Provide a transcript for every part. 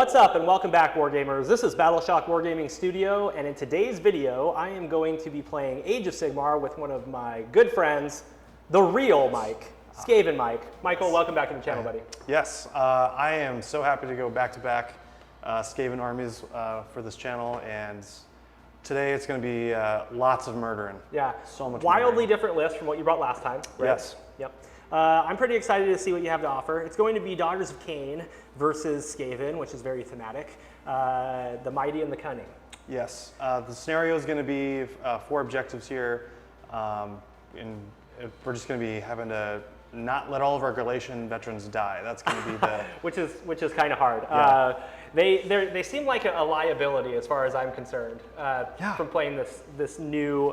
What's up and welcome back, Wargamers. This is Battleshock Wargaming Studio, and in today's video, I am going to be playing Age of Sigmar with one of my good friends, the real Mike, Skaven Mike. Michael, welcome back to the channel, buddy. Yes, I am so happy to go back-to-back Skaven armies for this channel, and today it's going to be lots of murdering. Yeah, so much wildly murdering. Different list from what you brought last time. Right? Yes. Yep. I'm pretty excited to see what you have to offer. It's going to be Daughters of Khaine versus Skaven, which is very thematic. The mighty and the cunning. Yes, the scenario is going to be 4 objectives here, and we're just going to be having to not let all of our Galatian veterans die. That's going to be the which is kind of hard. Yeah. They seem like a liability as far as I'm concerned from playing this new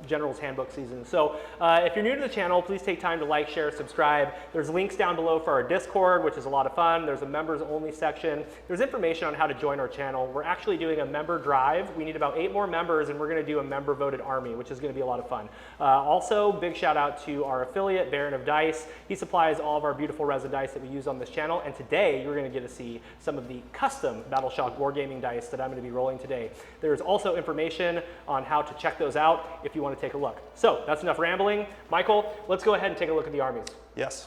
General's Handbook season. So if you're new to the channel, please take time to like, share, subscribe. There's links down below for our Discord, which is a lot of fun. There's a members only section. There's information on how to join our channel. We're actually doing a member drive. We need about 8 more members, and we're going to do a member voted army, which is going to be a lot of fun. Also, big shout out to our affiliate, Baron of Dice. He supplies all of our beautiful resin dice that we use on this channel, and today you're going to get to see some of the custom Battleshock Wargaming dice that I'm going to be rolling today. There's also information on how to check those out if you want to take a look. So that's enough rambling. Michael, let's go ahead and take a look at the armies. Yes.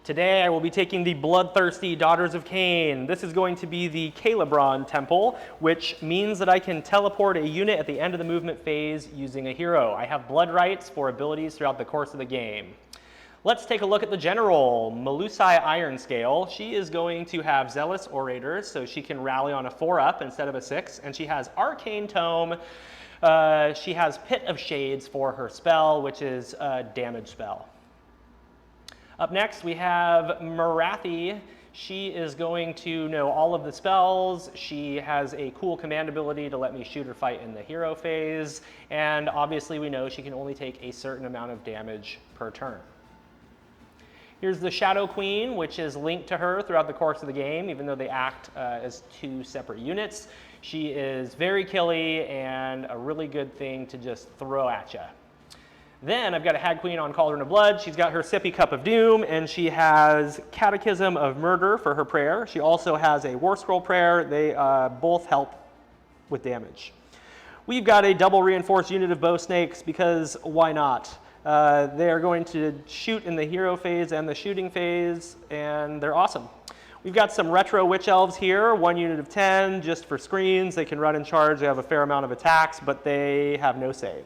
Today I will be taking the bloodthirsty Daughters of Khaine. This is going to be the Khailebron Temple, which means that I can teleport a unit at the end of the movement phase using a hero. I have blood rights for abilities throughout the course of the game. Let's take a look at the general, Melusai Ironscale. She is going to have Zealous Orators, so she can rally on a 4-up instead of a 6, and she has Arcane Tome. She has Pit of Shades for her spell, which is a damage spell. Up next, we have Morathi. She is going to know all of the spells. She has a cool command ability to let me shoot or fight in the hero phase, and obviously we know she can only take a certain amount of damage per turn. Here's the Shadow Queen, which is linked to her throughout the course of the game, even though they act as 2 separate units. She is very killy and a really good thing to just throw at you. Then I've got a Hag Queen on Cauldron of Blood. She's got her Sippy Cup of Doom, and she has Catechism of Murder for her prayer. She also has a War Scroll prayer. They both help with damage. We've got a double reinforced unit of Bow Snakes because why not? They are going to shoot in the hero phase and the shooting phase, and they're awesome. We've got some retro Witch Elves here, 1 unit of 10 just for screens. They can run in charge. They have a fair amount of attacks, but they have no save.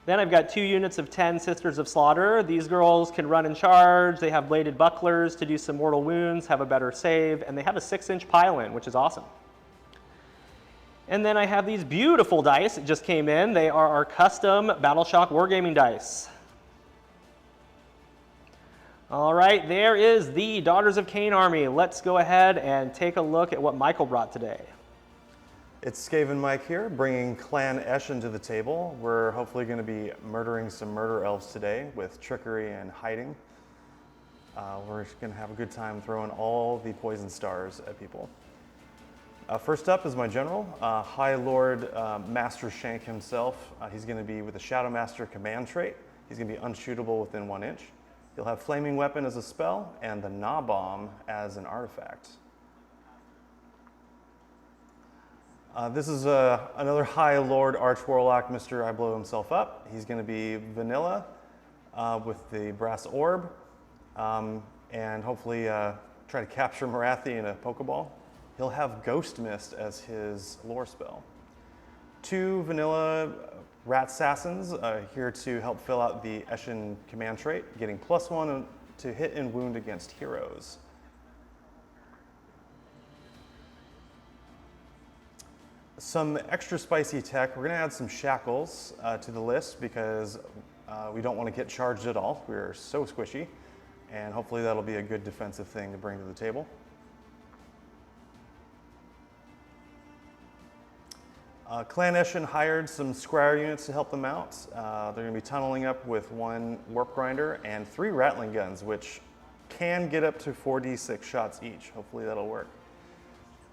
Then I've got 2 units of 10 Sisters of Slaughter. These girls can run in charge. They have bladed bucklers to do some mortal wounds, have a better save, and they have a 6-inch pile-in, which is awesome. And then I have these beautiful dice that just came in. They are our custom Battleshock Wargaming dice. All right, there is the Daughters of Khaine army. Let's go ahead and take a look at what Michael brought today. It's Skaven Mike here, bringing Clan Eshin to the table. We're hopefully going to be murdering some murder elves today with trickery and hiding. We're going to have a good time throwing all the poison stars at people. First up is my general, High Lord Master Shank himself. He's going to be with the Shadow Master command trait. He's going to be unshootable within 1 inch. He'll have Flaming Weapon as a spell and the Gnaw Bomb as an artifact. This is another High Lord Arch Warlock, Mr. I Blow Himself Up. He's going to be vanilla with the Brass Orb, and hopefully try to capture Morathi in a Pokeball. He'll have Ghost Mist as his lore spell. 2 vanilla Rat Assassins here to help fill out the Eshin command trait, getting +1 to hit and wound against heroes. Some extra spicy tech. We're going to add some shackles to the list because we don't want to get charged at all. We're so squishy, and hopefully that'll be a good defensive thing to bring to the table. Clan Eshin hired some Skryre units to help them out. They're going to be tunneling up with 1 Warp Grinder and 3 Rattling Guns, which can get up to 4d6 shots each. Hopefully that'll work.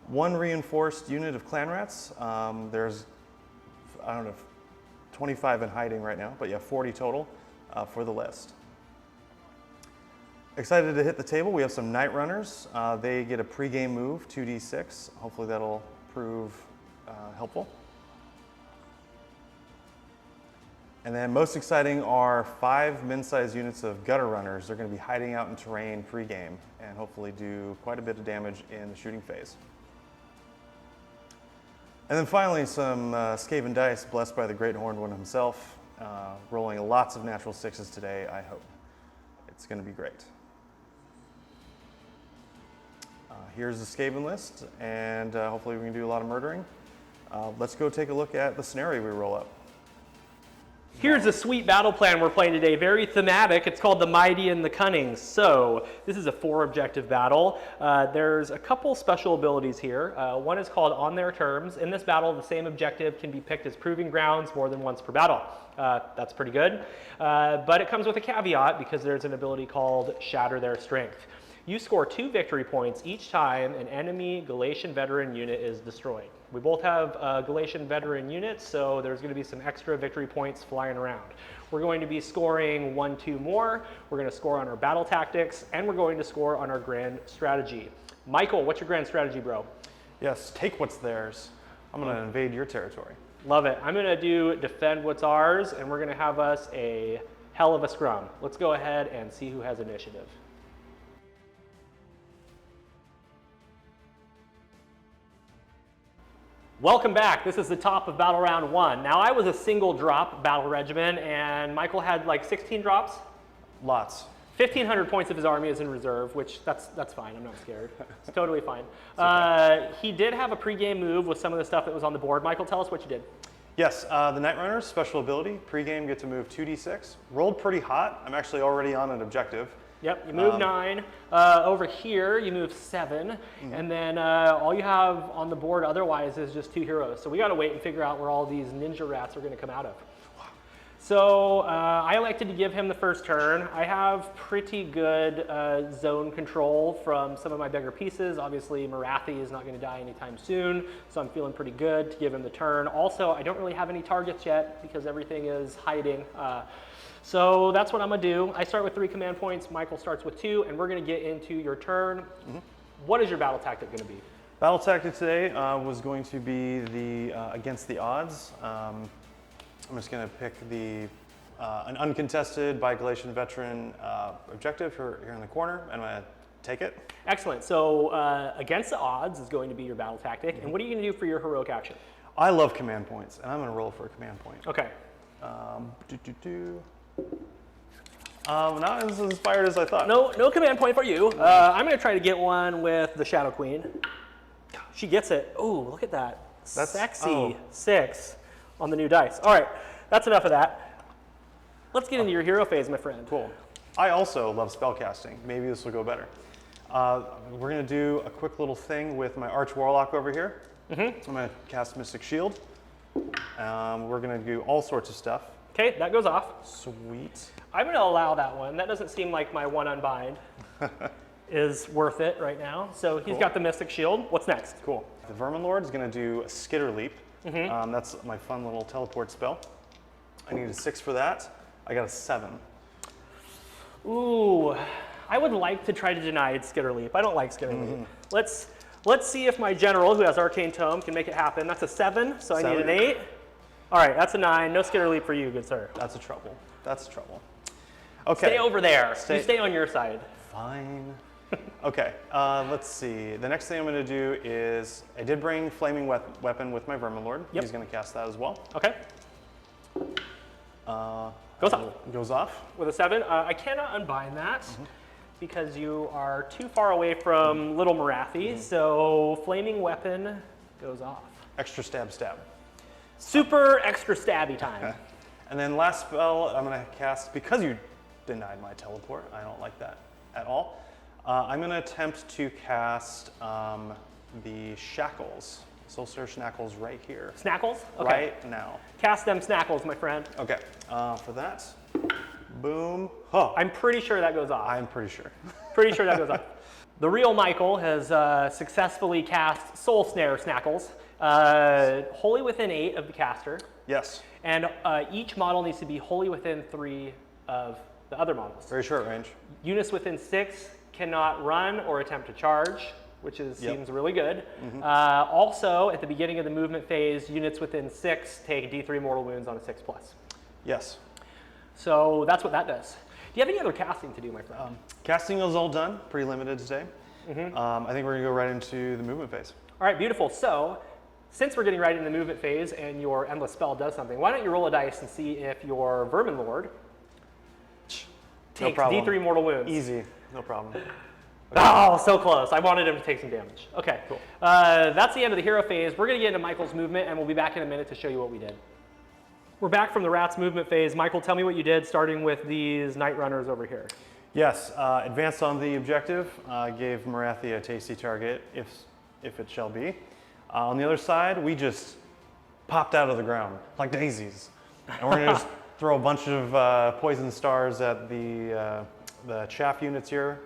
1 reinforced unit of Clan Rats. There's, I don't know, 25 in hiding right now, but yeah, 40 total for the list. Excited to hit the table. We have some Night Runners. They get a pregame move, 2d6. Hopefully that'll prove helpful. And then most exciting are 5 min-sized units of Gutter Runners. They're going to be hiding out in terrain pregame and hopefully do quite a bit of damage in the shooting phase. And then finally, some Skaven dice, blessed by the Great Horned One himself, rolling lots of natural 6s today, I hope. It's going to be great. Here's the Skaven list, and hopefully we can do a lot of murdering. Let's go take a look at the scenario we roll up. Here's a sweet battle plan we're playing today, very thematic. It's called The Mighty and the Cunning. So this is a 4-objective battle. There's a couple special abilities here. One is called On Their Terms. In this battle, the same objective can be picked as proving grounds more than once per battle. That's pretty good. But it comes with a caveat because there's an ability called Shatter Their Strength. You score 2 victory points each time an enemy Galatian veteran unit is destroyed. We both have Galatian veteran units, so there's going to be some extra victory points flying around. We're going to be scoring 1, 2 more. We're going to score on our battle tactics, and we're going to score on our grand strategy. Michael, what's your grand strategy, bro? Yes, take what's theirs. I'm going to invade your territory. Love it. I'm going to do defend what's ours, and we're going to have us a hell of a scrum. Let's go ahead and see who has initiative. Welcome back. This is the top of battle round 1. Now I was a single drop battle regimen and Michael had like 16 drops. Lots. 1,500 points of his army is in reserve, which that's fine. I'm not scared. It's totally fine. Okay. He did have a pregame move with some of the stuff that was on the board. Michael, tell us what you did. Yes, the Night Runners, special ability, pregame get to move 2d6. Rolled pretty hot. I'm actually already on an objective. Yep, you move 9. Over here, you move 7. And then all you have on the board otherwise is just 2 heroes. So we got to wait and figure out where all these ninja rats are going to come out of. So I elected to give him the first turn. I have pretty good zone control from some of my bigger pieces. Obviously, Morathi is not going to die anytime soon, so I'm feeling pretty good to give him the turn. Also, I don't really have any targets yet because everything is hiding. So that's what I'm going to do. I start with 3 command points. Michael starts with 2, and we're going to get into your turn. What is your battle tactic going to be? Battle tactic today was going to be the against the odds. I'm just going to pick an uncontested by Galatian veteran objective here in the corner, and I'm going to take it. Excellent. So against the odds is going to be your battle tactic. And what are you going to do for your heroic action? I love command points, and I'm going to roll for a command point. Okay. Not as inspired as I thought. No command point for you. I'm going to try to get one with the Shadow Queen. She gets it. Oh, look at that. That's sexy. 6 on the new dice. All right, that's enough of that. Let's get into your hero phase, my friend. Cool. I also love spellcasting. Maybe this will go better. We're going to do a quick little thing with my Arch Warlock over here. I'm going to cast Mystic Shield. We're going to do all sorts of stuff. Okay, that goes off. Sweet. I'm going to allow that one. That doesn't seem like my one unbind is worth it right now. So he's got the Mystic Shield. What's next? Cool. The Verminlord is going to do a Skitter Leap. That's my fun little teleport spell. I need a 6 for that. I got a 7. Ooh, I would like to try to deny Skitter Leap. I don't like Skitter Leap. Let's see if my general, who has Arcane Tome, can make it happen. That's a 7, so I need an 8. All right, that's a 9. No Skitter Leap for you, good sir. That's a trouble. That's trouble. Okay. Stay over there. You stay on your side. Fine. Okay, let's see. The next thing I'm going to do is, I did bring Flaming Weapon with my Verminlord. Yep. He's going to cast that as well. Okay. Goes off. Goes off. With a 7. I cannot unbind that because you are too far away from Little Morathi, so Flaming Weapon goes off. Extra stab. Super extra stabby time. And then last spell I'm going to cast, because you denied my teleport, I don't like that at all. I'm going to attempt to cast the Shackles, Soulstir Shackles right here. Snackles? Okay. Right now. Cast them Snackles, my friend. Okay, for that, boom. Oh, I'm pretty sure that goes off. I'm pretty sure. Pretty sure that goes off. The real Michael has successfully cast Soul Snare Snackles, wholly within 8 of the caster. Yes. And each model needs to be wholly within 3 of the other models. Very short range. Units within 6 cannot run or attempt to charge, which seems really good. Also, at the beginning of the movement phase, units within 6 take D3 mortal wounds on a 6+. Yes. So that's what that does. Do you have any other casting to do, my friend? Casting is all done, pretty limited today. I think we're gonna go right into the movement phase. All right, beautiful. So since we're getting right into the movement phase and your endless spell does something, why don't you roll a dice and see if your Verminlord takes D3 mortal wounds. Easy, no problem. Okay. Oh, so close. I wanted him to take some damage. Okay, cool. That's the end of the hero phase. We're gonna get into Michael's movement and we'll be back in a minute to show you what we did. We're back from the Rat's movement phase. Michael, tell me what you did starting with these Night Runners over here. Yes, advanced on the objective, gave Morathi a tasty target, if it shall be. On the other side, we just popped out of the ground like daisies. And we're gonna just throw a bunch of poison stars at the chaff units here.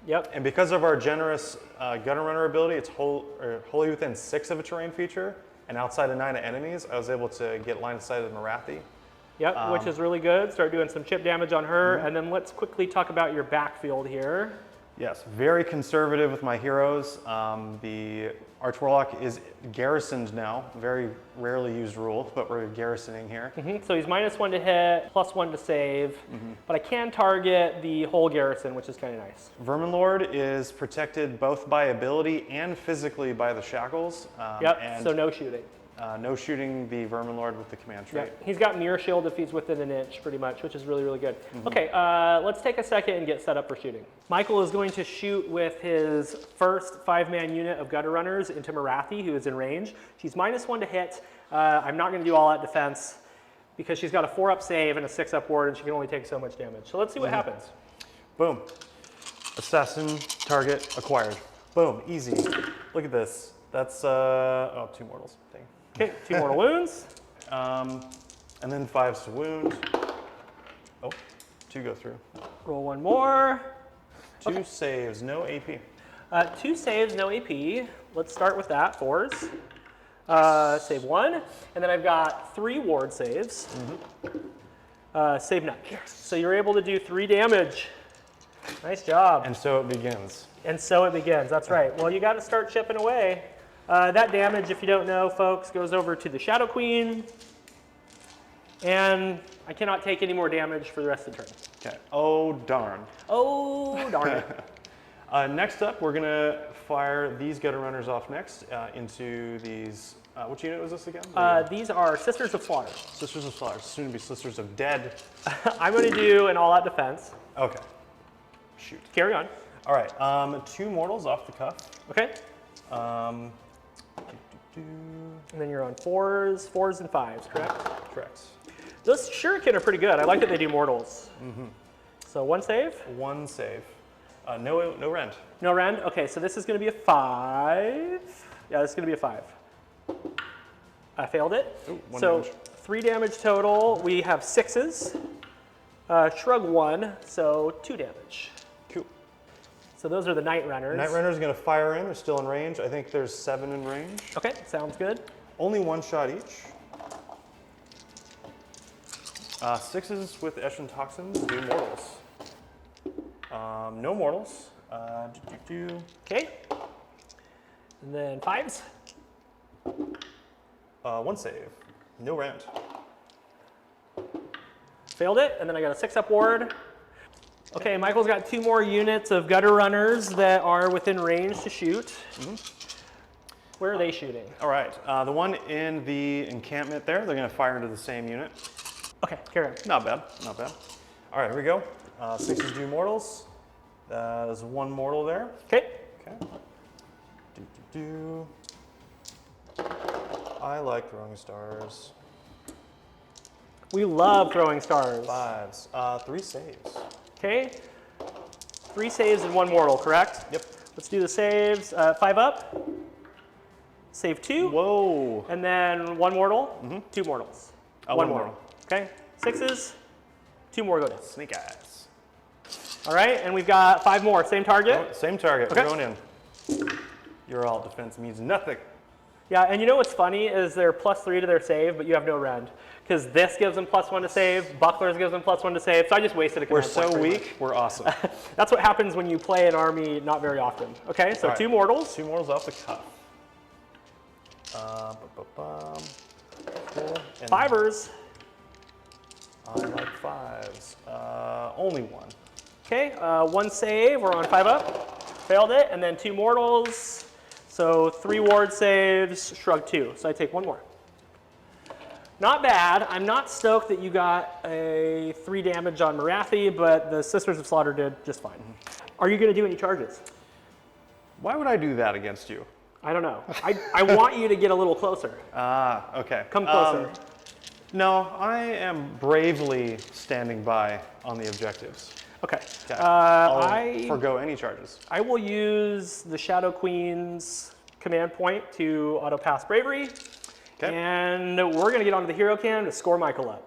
Yep. And because of our generous gunner runner ability, it's wholly within 6 of a terrain feature, and outside of 9 of enemies, I was able to get line of sight of Morathi. Yep, which is really good. Start doing some chip damage on her, and then let's quickly talk about your backfield here. Yes, very conservative with my heroes. The Arch Warlock is garrisoned now, very rarely used rule, but we're garrisoning here. So he's -1 to hit, +1 to save, but I can target the whole garrison, which is kind of nice. Verminlord is protected both by ability and physically by the shackles. And so no shooting. No shooting the Verminlord with the command trait. Yep. He's got mirror shield if he's within an inch, pretty much, which is really, really good. Okay, let's take a second and get set up for shooting. Michael is going to shoot with his first 5-man unit of gutter runners into Morathi, who is in range. She's -1 to hit. I'm not going to do all out defense because she's got a 4-up save and a 6-up ward, and she can only take so much damage. So let's see what happens. Boom. Assassin target acquired. Boom, easy. Look at this. That's 2 mortals. Dang. Okay, 2 mortal wounds. And then 5s to wound. Oh, 2 go through. Roll 1 more. 2 saves, no AP. 2 saves, no AP. Let's start with that, 4s. Save 1. And then I've got 3 ward saves. Save none. So you're able to do 3 damage. Nice job. And so it begins. And so it begins, that's right. Well, you got to start chipping away. That damage, if you don't know, folks, goes over to the Shadow Queen. And I cannot take any more damage for the rest of the turn. Okay. Oh, darn. Oh, darn it. Next up, we're going to fire these gutter runners off next into these. Which unit was this again? These are Sisters of Slaughter. Sisters of Slaughter, soon to be Sisters of Dead. I'm going to do an all-out defense. Okay. Shoot. Carry on. All right. 2 mortals off the cuff. Okay. And then you're on 4s and 5s, correct? Correct. Those shuriken are pretty good. I like that they do mortals. So 1 save? 1 save. No rend. No rend? Okay, so this is going to be a 5. Yeah, this is going to be a 5. I failed it. Ooh, 1 so damage. 3 damage total. We have 6s. Shrug 1, so 2 damage. Cool. So those are the Night Runners. Night Runners are going to fire in. They're still in range. I think there's 7 in range. Okay, sounds good. Only 1 shot each. 6s with Eshin Toxins do mortals. No mortals. Okay. And then 5s. 1 save. No rend. Failed it, and then I got a 6-up ward. Okay, Michael's got 2 more units of gutter runners that are within range to shoot. Where are they shooting? All right, the one in the encampment there, they're going to fire into the same unit. Okay, carry on. Not bad, not bad. All right, here we go. 6s do mortals. There's 1 mortal there. Okay. Okay. I like throwing stars. We love throwing stars. 5s. 3 saves. Okay. 3 saves and 1 mortal, correct? Yep. Let's do the saves. 5 up. Save 2. Whoa. And then 1 mortal. 2 mortals. 1 mortal. Okay. 6s. 2 more go down. Snake eyes. All right, and we've got 5 more. Same target? Oh, same target. Okay. We're going in. Your alt defense means nothing. Yeah, and you know what's funny is they're +3 to their save, but you have no rend. Because this gives them +1 to save, bucklers gives them +1 to save, so I just wasted a command We're point so pretty weak, we're awesome. That's what happens when you play an army not very often. Okay, so All right. 2 mortals. 2 mortals off the cuff. Cool. And 5ers. I like 5s. Only 1. Okay, 1 save, we're on 5 up. Failed it, and then 2 mortals. So 3 ward saves, shrug 2. So I take 1 more. Not bad. I'm not stoked that you got a 3 damage on Morathi, but the Sisters of Slaughter did just fine. Are you going to do any charges? Why would I do that against you? I don't know. I want you to get a little closer. Ah, okay. Come closer. No, I am bravely standing by on the objectives. Okay. I'll forgo any charges. I will use the Shadow Queen's command point to auto pass bravery. Okay. And we're going to get onto the hero cam to score Michael up.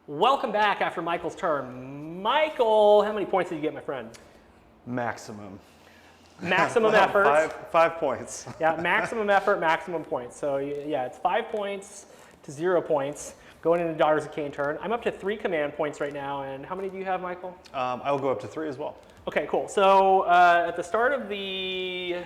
Welcome back after Michael's turn. Michael, how many points did you get, my friend? Maximum. Maximum effort. 5 points. Yeah, maximum effort, maximum points. So yeah, it's 5 points to 0 points going into Daughters of Khaine turn. I'm up to 3 command points right now, and how many do you have, Michael? I will go up to 3 as well. Okay, cool. So at the start of the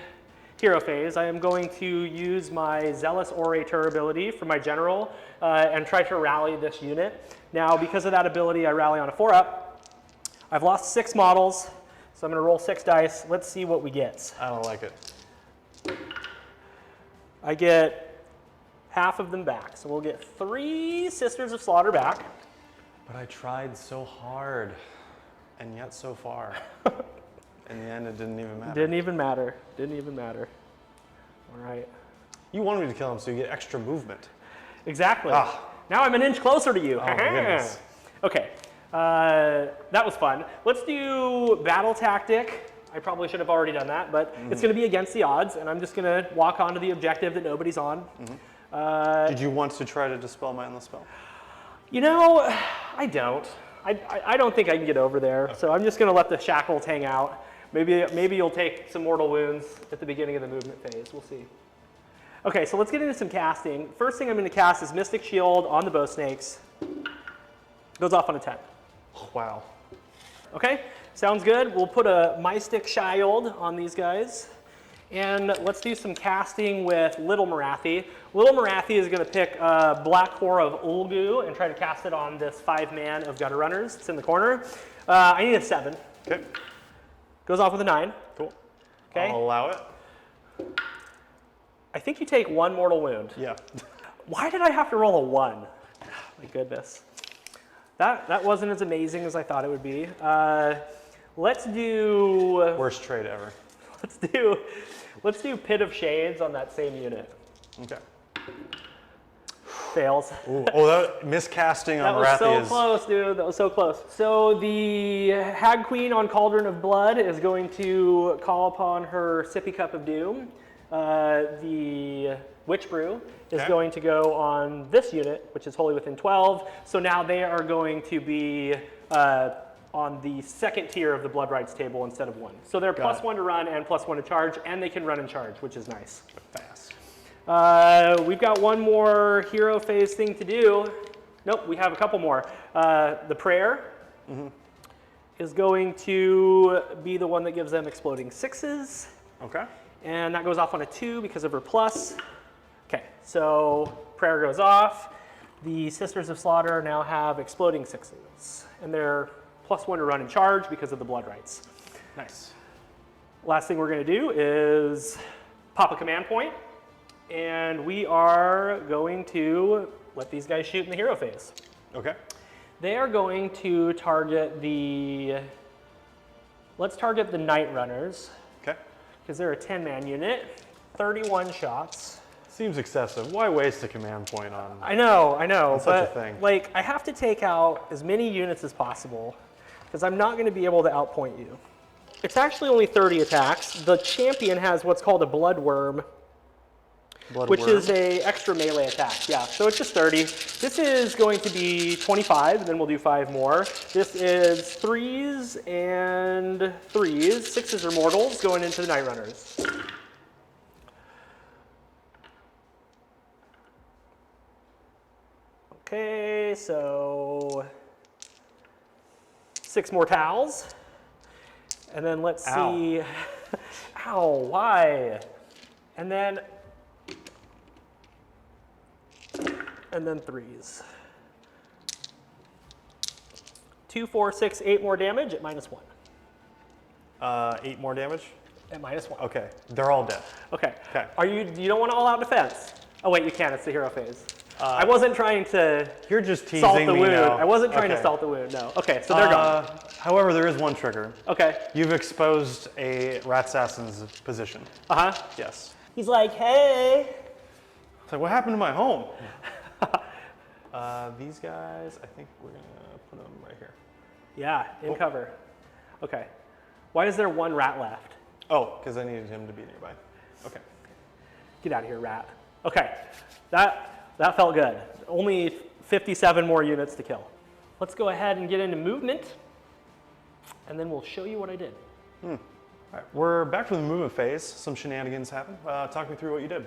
hero phase, I am going to use my Zealous Orator ability for my general and try to rally this unit. Now, because of that ability, I rally on a 4-up. I've lost 6 models, so I'm going to roll 6 dice. Let's see what we get. I don't like it. I get half of them back, so we'll get 3 Sisters of Slaughter back. But I tried so hard, and yet so far. In the end, it didn't even matter. Didn't even matter. Didn't even matter. All right. You wanted me to kill him so you get extra movement. Exactly. Ah. Now I'm an inch closer to you. Oh, my goodness. Okay. That was fun. Let's do battle tactic. I probably should have already done that, but it's going to be against the odds, and I'm just going to walk onto the objective that nobody's on. Did you want to try to dispel my endless spell? You know, I don't. I don't think I can get over there, so I'm just going to let the shackles hang out. Maybe you'll take some mortal wounds at the beginning of the movement phase. We'll see. Okay, so let's get into some casting. First thing I'm going to cast is Mystic Shield on the bow snakes. Goes off on a 10. Wow. Okay, sounds good. We'll put a Mystic Shield on these guys. And let's do some casting with Little Morathi. Little Morathi is going to pick Black Core of Ulgu and try to cast it on this 5-man of Gutter Runners. It's in the corner. I need a 7. Okay. Goes off with a 9. Cool. Okay. I'll allow it. I think you take 1 mortal wound. Yeah. Why did I have to roll a 1? My goodness. That wasn't as amazing as I thought it would be. Let's do... Worst trade ever. Let's do Pit of Shades on that same unit. Okay. Fails. Ooh. Oh, that miscasting on That was so Morathi close, dude. That was so close. So the Hag Queen on Cauldron of Blood is going to call upon her Sippy Cup of Doom. The Witch Brew is going to go on this unit, which is wholly within 12. So now they are going to be on the second tier of the Blood Rights table instead of 1. So they're +1 to run and +1 to charge, and they can run and charge, which is nice. Fast. We've got one more hero phase thing to do. Nope, we have a couple more. The prayer is going to be the one that gives them exploding 6s. Okay. And that goes off on a 2 because of her plus. Okay, so prayer goes off. The Sisters of Slaughter now have exploding 6s. And they're +1 to run and charge because of the blood rights. Nice. Last thing we're going to do is pop a command point. And we are going to let these guys shoot in the hero phase. Okay. They are going to target the... Let's target the Night Runners. Okay. Because they're a 10-man unit, 31 shots. Seems excessive. Why waste a command point on? I know, such a but thing. like I have to take out as many units as possible because I'm not going to be able to outpoint you. It's actually only 30 attacks. The champion has what's called a blood worm, which is a extra melee attack. Yeah, so it's just 30. This is going to be 25, and then we'll do 5 more. This is 3s and 3s. 6s are mortals going into the Night Runners. Okay, so 6 more towels. And then let's see. Ow, why? And then 3s. 2, 4, 6, 8 more damage at -1. 8 more damage? At -1. Okay, they're all dead. Okay. Okay. You don't want to all out defense? Oh wait, you can, it's the hero phase. I wasn't trying to You're just teasing salt the me wound. now. I wasn't trying to Okay. salt the wound, no. Okay, so they're gone. However, there is one trigger. Okay. You've exposed a rat assassin's position. Uh-huh. Yes. He's like, hey. It's like, what happened to my home? These guys, I think we're gonna put them right here. Yeah, in cover. Okay. Why is there 1 rat left? Oh, because I needed him to be nearby. Okay. Get out of here, rat. Okay, that felt good. Only 57 more units to kill. Let's go ahead and get into movement, and then we'll show you what I did. All right, we're back from the movement phase. Some shenanigans happened. Talk me through what you did.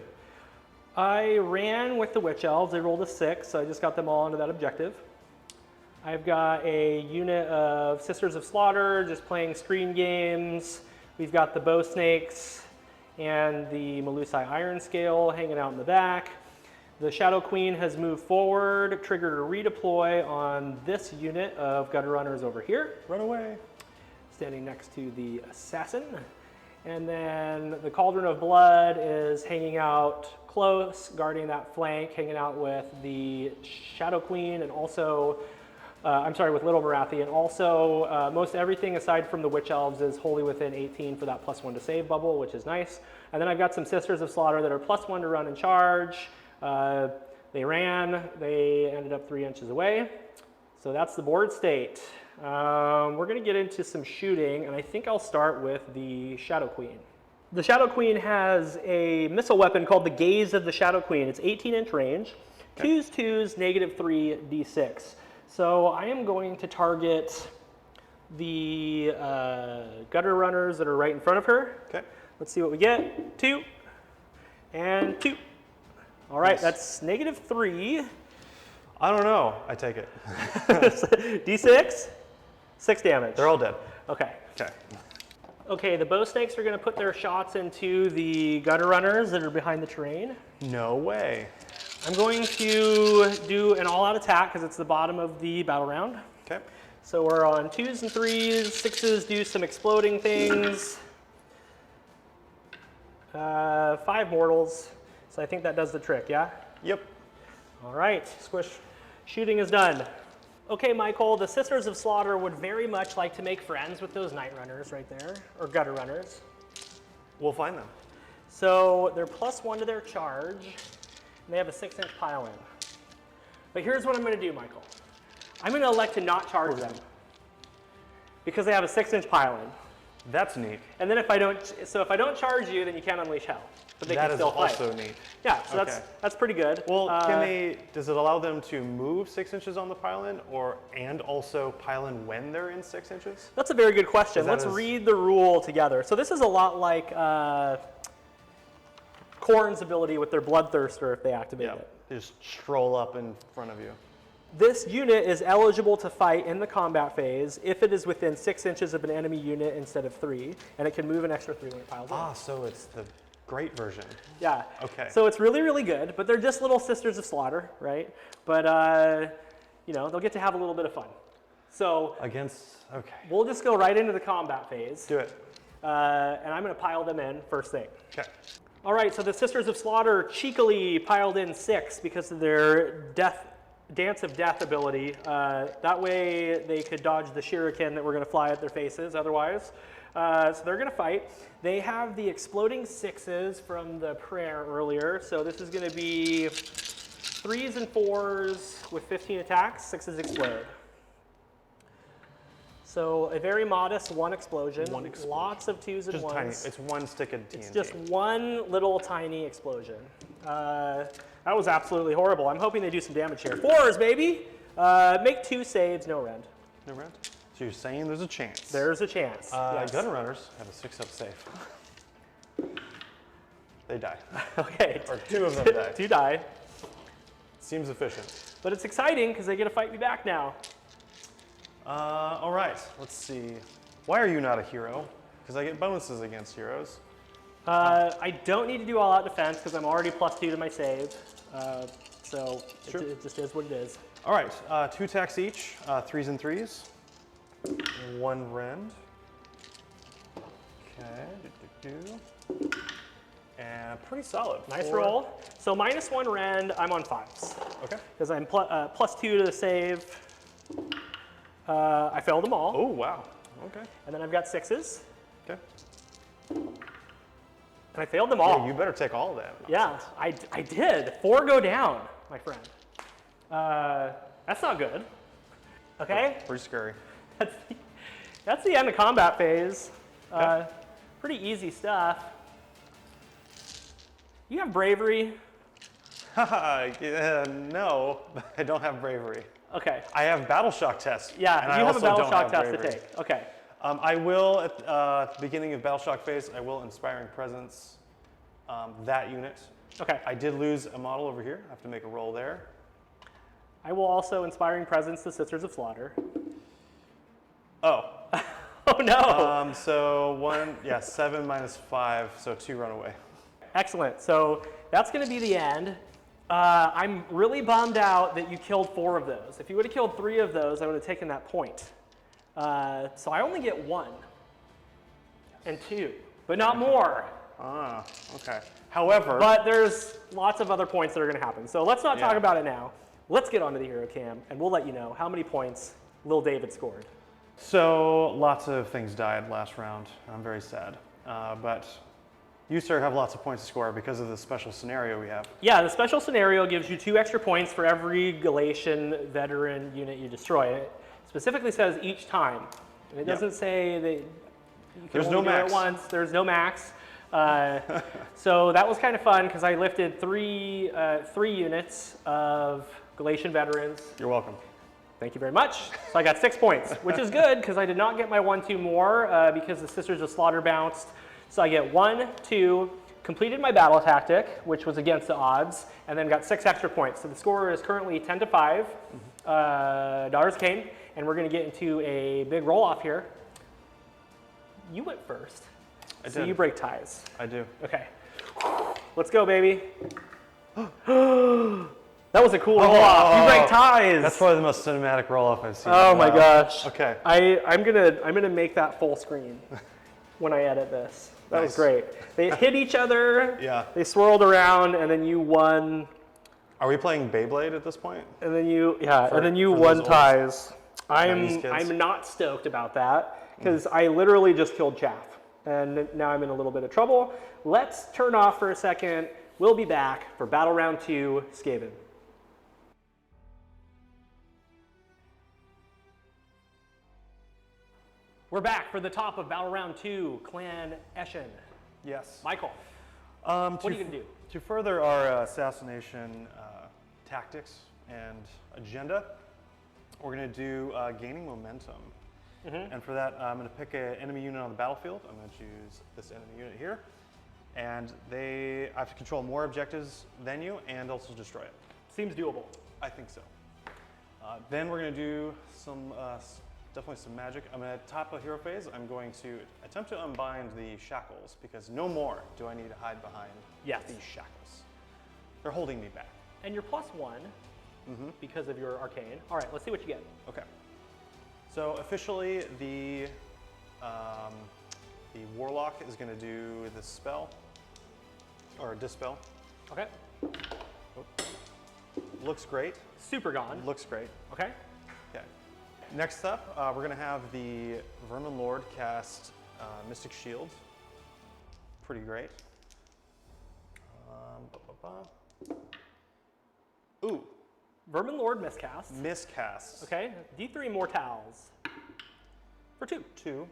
I ran with the Witch Elves. They rolled a 6, so I just got them all into that objective. I've got a unit of Sisters of Slaughter, just playing screen games. We've got the Bow Snakes and the Melusai Iron Scale hanging out in the back. The Shadow Queen has moved forward, triggered a redeploy on this unit of Gutter Runners over here, Run away. standing next to the Assassin. And then the Cauldron of Blood is hanging out close, guarding that flank, hanging out with the Shadow Queen and also, with Little Morathi, and also most everything aside from the Witch Elves is wholly within 18 for that +1 to save bubble, which is nice. And then I've got some Sisters of Slaughter that are +1 to run and charge. They ran, they ended up 3 inches away. So that's the board state. We're gonna get into some shooting, and I think I'll start with the Shadow Queen. The Shadow Queen has a missile weapon called the Gaze of the Shadow Queen. It's 18-inch range, 2s, -3 D6. So I am going to target the Gutter Runners that are right in front of her. Okay. Let's see what we get. 2 and 2. All right, Nice. that's -3. I don't know. I take it. D6, 6 damage. They're all dead. Okay. Okay. Okay, the Bow Snakes are going to put their shots into the Gutter Runners that are behind the terrain. No way. I'm going to do an all-out attack because it's the bottom of the battle round. Okay. So we're on 2s and 3s, 6s do some exploding things. 5 mortals, so I think that does the trick, yeah? Yep. All right, squish. Shooting is done. Okay, Michael, the Sisters of Slaughter would very much like to make friends with those Night Runners right there, or Gutter Runners. We'll find them. So they're +1 to their charge, and they have a 6-inch pile-in. But here's what I'm gonna do, Michael. I'm gonna elect to not charge them because they have a 6-inch pile-in. That's neat. And then if I don't charge you, then you can't unleash hell. But they That can is still fight. also neat. Yeah, so Okay. that's pretty good. Well, does it allow them to move 6 inches on the pile-in and also pile-in when they're in 6 inches? That's a very good question. That Let's is- read the rule together. So this is a lot like Khorne's ability with their Bloodthirster if they activate it. They just stroll up in front of you. This unit is eligible to fight in the combat phase if it is within 6 inches of an enemy unit instead of 3, and it can move an extra 3 when it piles in. Ah, so it's the great version. Yeah. Okay. So it's really, really good, but they're just little Sisters of Slaughter, right? But, they'll get to have a little bit of fun. So Okay. we'll just go right into the combat phase. Do it. And I'm going to pile them in first thing. Okay. All right, so the Sisters of Slaughter cheekily piled in 6 because of their Dance of Death ability. That way they could dodge the shuriken that were going to fly at their faces otherwise. So they're going to fight. They have the exploding 6s from the prayer earlier. So this is going to be 3s and 4s with 15 attacks. 6s explode. So a very modest 1 explosion. Lots of 2s and Just 1s. tiny. It's 1 stick of TNT. It's just 1 little tiny explosion. That was absolutely horrible. I'm hoping they do some damage here. 4s, baby! Make 2 saves, no rend. No rent? So you're saying there's a chance? There's a chance. Yes. Gun runners have a 6-up save. They die. Okay. Or 2 of them die. 2 die. Seems efficient. But it's exciting because they get to fight me back now. All right, let's see. Why are you not a hero? Because I get bonuses against heroes. I don't need to do all-out defense because I'm already +2 to my save. So Sure. it just is what it is. All right, 2 attacks each, 3s and 3s. 1 rend. Okay, and pretty solid. Nice 4. roll. So -1 rend, I'm on 5s. Okay. Because I'm +2 to the save. I failed them all. Oh, wow. Okay. And then I've got 6s. Okay. And I failed them all. Yeah, you better take all of that. Yeah, I did. 4 go down, my friend. That's not good. Okay, Pretty scary. that's the end of combat phase. Okay. Pretty easy stuff. You have bravery. No, I don't have bravery. Okay. I have battle shock test. Yeah, and I you have a also battle don't shock have test to bravery. take. Okay. I will, at the beginning of battle shock phase, I will Inspiring Presence that unit. Okay. I did lose a model over here. I have to make a roll there. I will also Inspiring Presence the Sisters of Slaughter. Oh. Oh no! So 7 minus 5, so 2 run away. Excellent. So that's going to be the end. I'm really bummed out that you killed 4 of those. If you would have killed 3 of those, I would have taken that point. So I only get 1 and 2, but not more. Ah, okay. However, But there's lots of other points that are going to happen. So let's not talk Yeah. about it now. Let's get onto the hero cam, and we'll let you know how many points Lil David scored. so lots of things died last round. I'm very sad. But you, sir, have lots of points to score because of the special scenario we have. Yeah, the special scenario gives you 2 extra points for every Galatian veteran unit you destroy. It specifically says each time. And it doesn't say that you can There's only no do it max. once. There's no max. So that was kind of fun because I lifted 3 units of Galatian veterans. You're welcome. Thank you very much. So I got 6 points, which is good because I did not get my 1-2 more because the Sisters of Slaughter bounced. So I get 1, 2, completed my battle tactic, which was against the odds, and then got 6 extra points. So the score is currently 10-5, Daughters of Khaine, and we're going to get into a big roll-off here. You went first, so did. you break ties. I do. Okay, let's go, baby. That was a cool roll-off. You break ties. That's probably the most cinematic roll-off I've seen. Oh my gosh. Okay. I'm gonna make that full screen when I edit this. That was Nice. great. They hit each other. Yeah. They swirled around, and then you won. Are we playing Beyblade at this point? And then you For won those old ties. Chinese kids? I'm not stoked about that because I literally just killed Chaff, and now I'm in a little bit of trouble. Let's turn off for a second. We'll be back for Battle Round 2, Skaven. We're back for the top of Battle Round 2, Clan Eshin. Yes. Michael, What are you gonna do? To further our assassination tactics and agenda, we're going to do gaining momentum. And for that, I'm going to pick an enemy unit on the battlefield. I'm going to choose this enemy unit here. And I have to control more objectives than you and also destroy it. Seems doable. I think so. Then we're going to do some, definitely some magic. I'm going to top a hero phase. I'm going to attempt to unbind the shackles because no more do I need to hide behind these shackles. They're holding me back. And you're +1 because of your arcane. All right, let's see what you get. Okay. So officially, the warlock is going to do this spell, or dispel. Okay. Looks great. Super gone. Looks great. Okay. Okay. Next up, we're going to have the Verminlord cast Mystic Shield. Pretty great. Ooh. Verminlord miscast. Miscast. Okay. D3 Mortals. For 2. 2.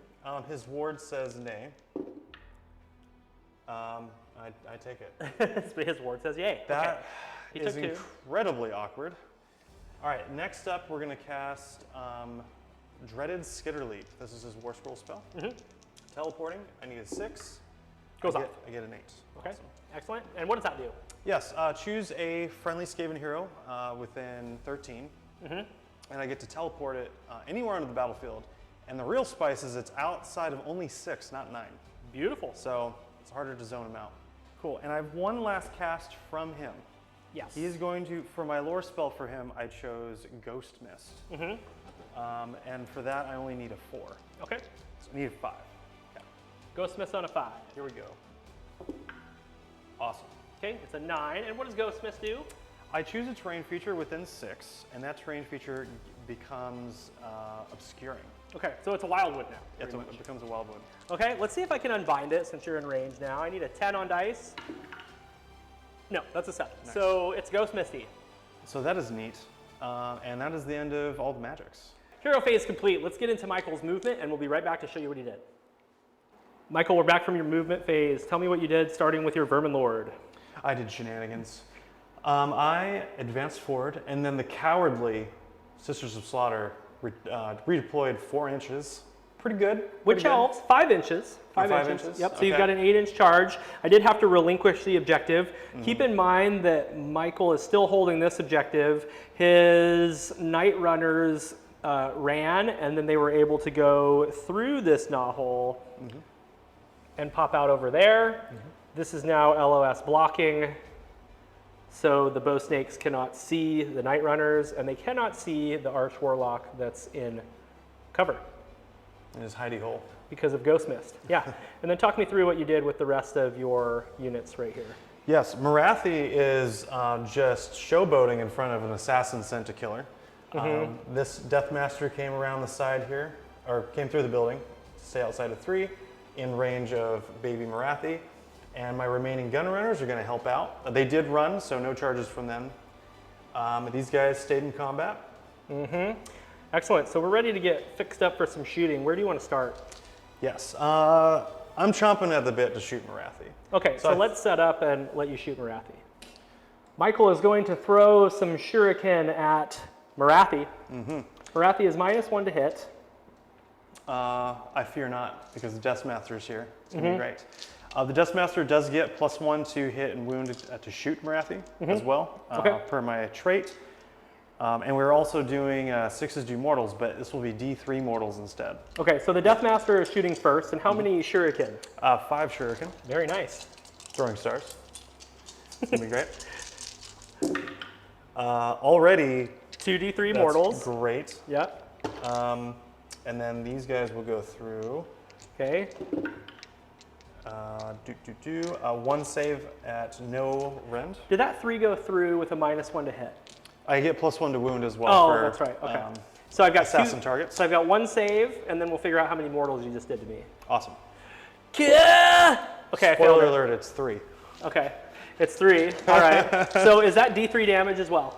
His ward says nay. I take it. His ward says yay. That He is took 2. incredibly awkward. All right, next up we're going to cast Dreaded Skitterleap. This is his War Scroll spell. Teleporting, I need a 6. Goes off. I get an 8. Okay, Awesome. excellent. And what does that do? Yes, choose a friendly Skaven hero within 13, and I get to teleport it anywhere onto the battlefield. And the real spice is it's outside of only 6, not 9. Beautiful. So it's harder to zone him out. Cool, and I have one last cast from him. Yes. He is going to, for my lore spell for him, I chose Ghost Mist. And for that, I only need a 4. Okay. So I need a 5. Okay. Ghost Mist on a 5. Here we go. Awesome. Okay, it's a 9. And what does Ghost Mist do? I choose a terrain feature within 6, and that terrain feature becomes obscuring. Okay, so it's a wildwood now. It becomes a wildwood. Okay, let's see if I can unbind it since you're in range now. I need a 10 on dice. No, that's a 7. Nice. So it's Ghost Misty. So that is neat. And that is the end of all the magics. Hero phase complete. Let's get into Michael's movement, and we'll be right back to show you what he did. Michael, we're back from your movement phase. Tell me what you did, starting with your Verminlord. I did shenanigans. I advanced forward, and then the cowardly Sisters of Slaughter redeployed 4 inches. Pretty good. Which elves? 5 inches. 5 inches. Yep, so okay. You've got an 8-inch charge. I did have to relinquish the objective. Keep in mind that Michael is still holding this objective. His Night Runners ran, and then they were able to go through this knothole and pop out over there. This is now LOS blocking, so the bow snakes cannot see the Night Runners, and they cannot see the Arch Warlock that's in cover. In his hidey hole. Because of Ghost Mist. Yeah. And then talk me through what you did with the rest of your units right here. Yes, Morathi is just showboating in front of an assassin sent to kill her. This Deathmaster came around the side here, or came through the building, to stay outside of 3, in range of baby Morathi. And my remaining gun runners are going to help out. They did run, so no charges from them. These guys stayed in combat. Excellent. So we're ready to get fixed up for some shooting. Where do you want to start? Yes, I'm chomping at the bit to shoot Morathi. Okay, so let's set up and let you shoot Morathi. Michael is going to throw some shuriken at Morathi. Morathi is -1 to hit. I fear not, because the Deathmaster is here. It's going to be great. The Deathmaster does get +1 to hit and wound to shoot Morathi as well, per my trait. And we're also doing 6s do mortals, but this will be D3 mortals instead. Okay, so the Deathmaster is shooting first, and how many shuriken? 5 shuriken. Very nice. Throwing stars. It's going to be great. Already 2 D3 mortals. Great. Yep. And then these guys will go through. Okay. 1 save at no rend. Did that 3 go through with a -1 to hit? I get +1 to wound as well. Oh, that's right. Okay. So I've got assassin targets. So I've got 1 save, and then we'll figure out how many mortals you just did to me. Awesome. Okay. Spoiler alert, it's 3. Okay. It's 3. All right. So is that D3 damage as well?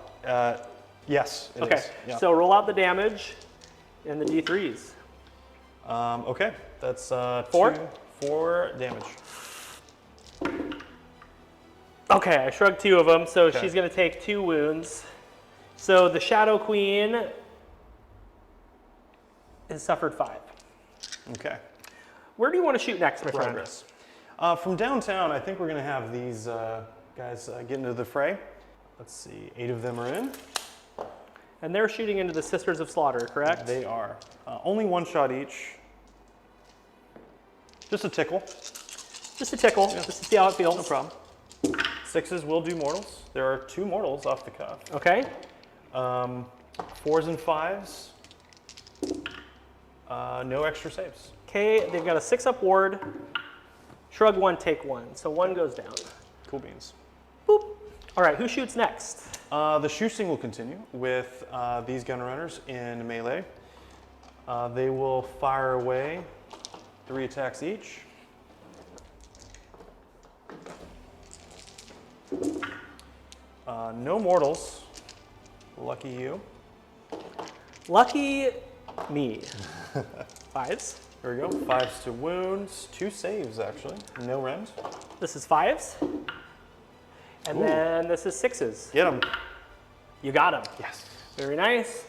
Yes, it is. Yeah. So roll out the damage and the D3s. Okay. That's 4 damage. Okay, I shrugged 2 of them, so she's going to take 2 wounds. So the Shadow Queen has suffered 5. Okay. Where do you want to shoot next, my friend? Progress. From downtown, I think we're going to have these guys get into the fray. Let's see, 8 of them are in. And they're shooting into the Sisters of Slaughter, correct? They are. Only 1 shot each. Just a tickle. Just a tickle, just to see how it feels. No problem. 6s will do mortals. There are 2 mortals off the cuff. Okay. 4s and 5s. No extra saves. Okay, they've got a 6-up ward. Shrug 1, take 1. So 1 goes down. Cool beans. Boop. All right, who shoots next? The shooting will continue with these gun runners in melee. They will fire away 3 attacks each. No mortals. Lucky you. Lucky me. 5s. There we go. 5s to wounds. 2 saves, actually. No rend. This is 5s. And then this is 6s. Get them. You got them. Yes. Very nice.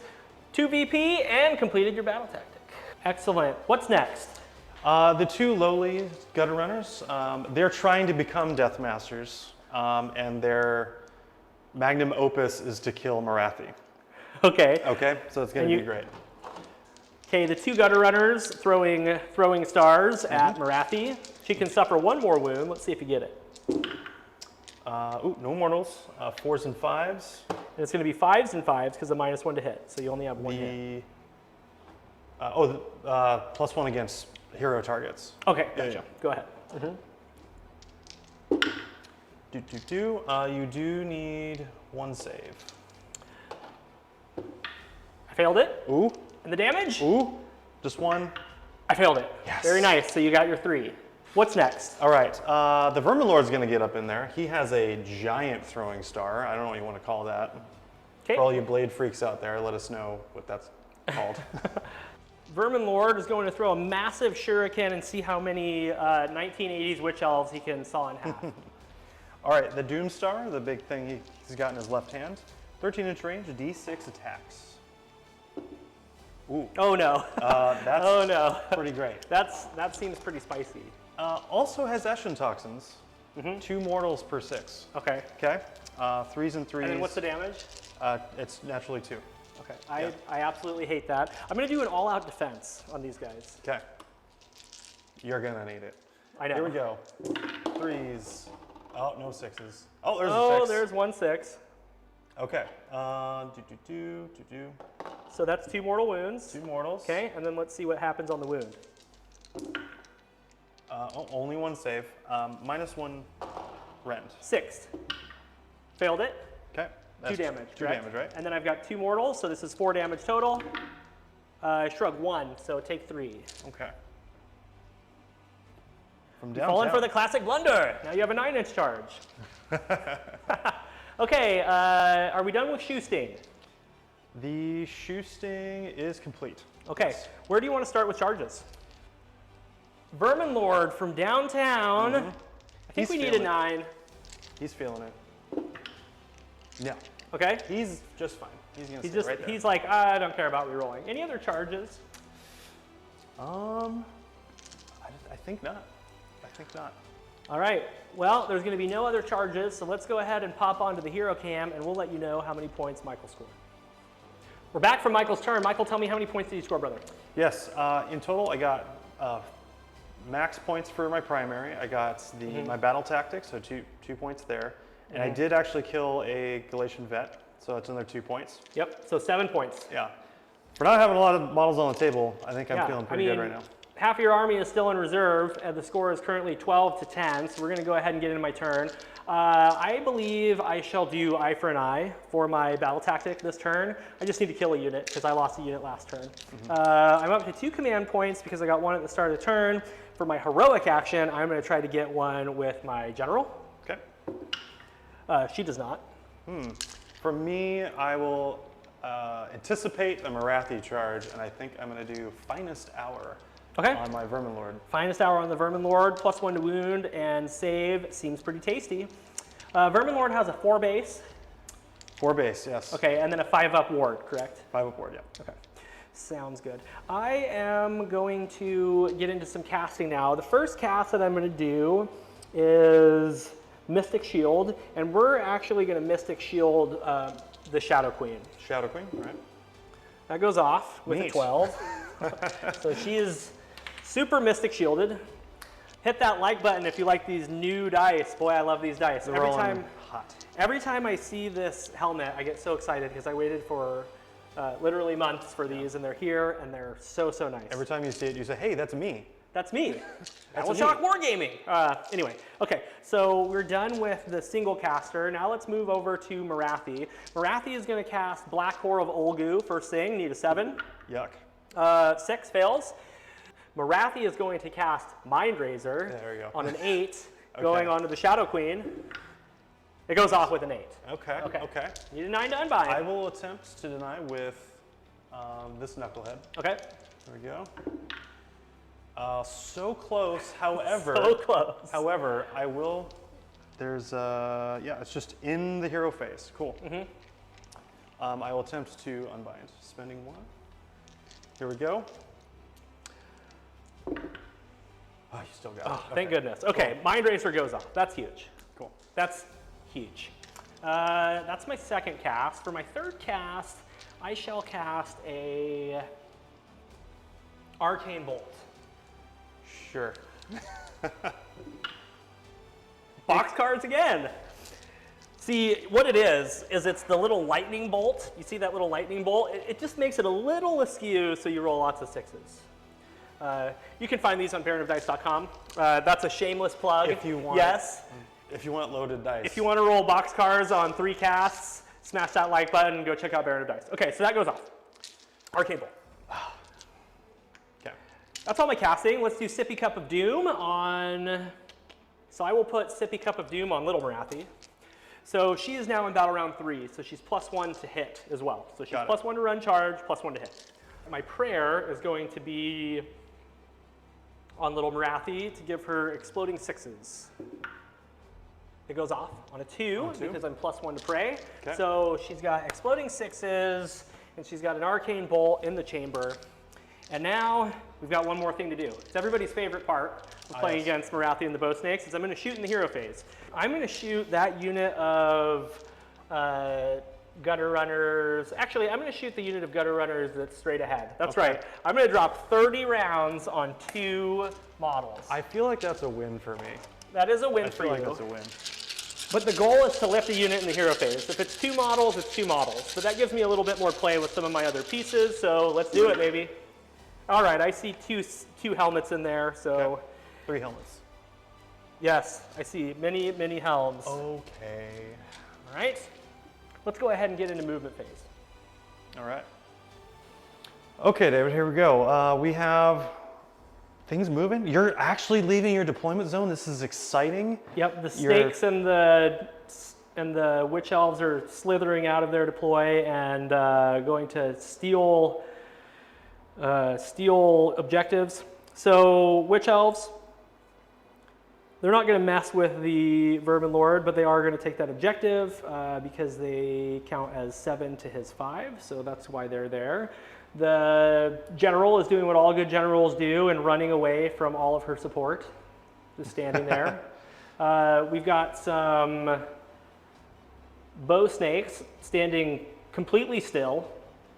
2 VP and completed your battle tactic. Excellent. What's next? The two lowly gutter runners, they're trying to become Death Masters, and their magnum opus is to kill Morathi. Okay. Okay, so it's going to be great. Okay, the two gutter runners throwing stars at Morathi. She can suffer one more wound. Let's see if you get it. Ooh, no mortals. 4s and 5s. And it's going to be 5s and 5s because of -1 to hit, so you only have one hit. +1 against hero targets. Okay, gotcha. Yeah. Go ahead. You do need 1 save. I failed it. Ooh. And the damage? Ooh. Just 1. I failed it. Yes. Very nice. So you got your 3. What's next? All right. The Verminlord's going to get up in there. He has a giant throwing star. I don't know what you want to call that. Okay. For all you blade freaks out there, let us know what that's called. Verminlord is going to throw a massive shuriken and see how many 1980s witch elves he can saw in half. All right, the Doomstar, the big thing he's got in his left hand, 13-inch range, D6 attacks. Ooh. Oh no. That's oh no. pretty great. That seems pretty spicy. Also has Eshin toxins, 2 mortals per 6. Okay. Okay, 3s and 3s. And then what's the damage? It's naturally 2. Okay, I absolutely hate that. I'm going to do an all-out defense on these guys. Okay. You're going to need it. I know. Here we go. 3s. Oh, no 6s. Oh, there's a 6. Oh, there's 1 6. Okay. So that's 2 mortal wounds. 2 mortals. Okay, and then let's see what happens on the wound. Only 1 save. -1 rend. 6. Failed it. Okay. 2 damage. 2 damage, right? And then I've got 2 mortals, so this is 4 damage total. Shrug 1, so take 3. Okay. From downtown. Falling for the classic blunder. Now you have a 9-inch charge. Okay, are we done with shoe sting? The shoe sting is complete. Okay, where do you want to start with charges? Verminlord from downtown. I think we need a 9. He's feeling it. Yeah. Okay. He's just fine. He's gonna stay right there. He's like, I don't care about rerolling. Any other charges? I think not. I think not. All right. Well, there's going to be no other charges, so let's go ahead and pop onto the hero cam, and we'll let you know how many points Michael scored. We're back from Michael's turn. Michael, tell me how many points did you score, brother? Yes. In total, I got max points for my primary. I got my battle tactics, so two points there. And I did actually kill a Galatian vet, so that's another 2 points. Yep, so 7 points. Yeah. For not having a lot of models on the table, I think I'm feeling pretty good right now. Half of your army is still in reserve, and the score is currently 12 to 10, so we're going to go ahead and get into my turn. I believe I shall do eye for an eye for my battle tactic this turn. I just need to kill a unit, because I lost a unit last turn. I'm up to 2 command points, because I got 1 at the start of the turn. For my heroic action, I'm going to try to get 1 with my general. Okay. She does not. For me, I will anticipate a Morathi charge, and I think I'm going to do Finest Hour on my Verminlord. Finest Hour on the Verminlord, +1 to wound and save. Seems pretty tasty. Verminlord has a 4 base. 4 base, yes. Okay, and then a 5-up ward, correct? 5-up ward, yeah. Okay, sounds good. I am going to get into some casting now. The first cast that I'm going to do is Mystic Shield, and we're actually going to Mystic Shield the Shadow Queen. Shadow Queen, all right. That goes off with a 12. So she is super Mystic Shielded. Hit that like button if you like these new dice. Boy, I love these dice. Every time I see this helmet, I get so excited because I waited for literally months for these, and they're here, and they're so, so nice. Every time you see it, you say, hey, that's me. That's me. That will shock Wargaming. Anyway, okay, so we're done with the single caster. Now let's move over to Morathi. Morathi is going to cast Black Core of Olgu, first thing, need a 7. Yuck. 6 fails. Morathi is going to cast Mind Razor on an 8, going on to the Shadow Queen. It goes off with an 8. Okay. Need a 9 to unbind. I will attempt to deny with this knucklehead. Okay. There we go. So close, however. So close. However, I will, there's, it's just in the hero phase. Cool. I will attempt to unbind. Spending 1. Here we go. Oh, you still got it. Oh, thank goodness. Okay, cool. Mind Racer goes off. That's huge. Cool. That's huge. That's my second cast. For my third cast, I shall cast a Arcane Bolt. Sure. Box cards again. See, what it is it's the little lightning bolt. You see that little lightning bolt? It just makes it a little askew, so you roll lots of 6s. You can find these on baronofdice.com. That's a shameless plug. If you want. Yes. If you want loaded dice. If you want to roll box cards on 3 casts, smash that like button and go check out Baron of Dice. Okay, so that goes off. Arcane Bolt. Okay. That's all my casting. Let's do Sippy Cup of Doom on... So I will put Sippy Cup of Doom on Little Morathi. So she is now in battle round 3, so she's +1 to hit as well. So she's +1 to run charge, +1 to hit. My prayer is going to be on Little Morathi to give her exploding 6s. It goes off on a 2 because I'm +1 to pray. Okay. So she's got exploding 6s, and she's got an arcane bolt in the chamber. And now we've got one more thing to do. It's everybody's favorite part of playing against Morathi and the Bow Snakes, is I'm going to shoot in the hero phase. I'm going to shoot that unit of gutter runners. Actually, I'm going to shoot the unit of gutter runners that's straight ahead. That's right. I'm going to drop 30 rounds on 2 models. I feel like that's a win for me. That is a win for you. I feel like that's a win. But the goal is to lift a unit in the hero phase. If it's 2 models, it's 2 models. So that gives me a little bit more play with some of my other pieces, so let's do it, baby. All right, I see two helmets in there, so... Okay. 3 helmets. Yes, I see many helms. Okay. All right, let's go ahead and get into movement phase. All right. Okay, David, here we go. We have things moving. You're actually leaving your deployment zone. This is exciting. Yep, the snakes and the witch elves are slithering out of their deploy and going to steal objectives. So witch elves, they're not going to mess with the Verminlord, but they are going to take that objective because they count as 7 to his 5, so that's why they're there. The general is doing what all good generals do and running away from all of her support, just standing there. We've got some bow snakes standing completely still.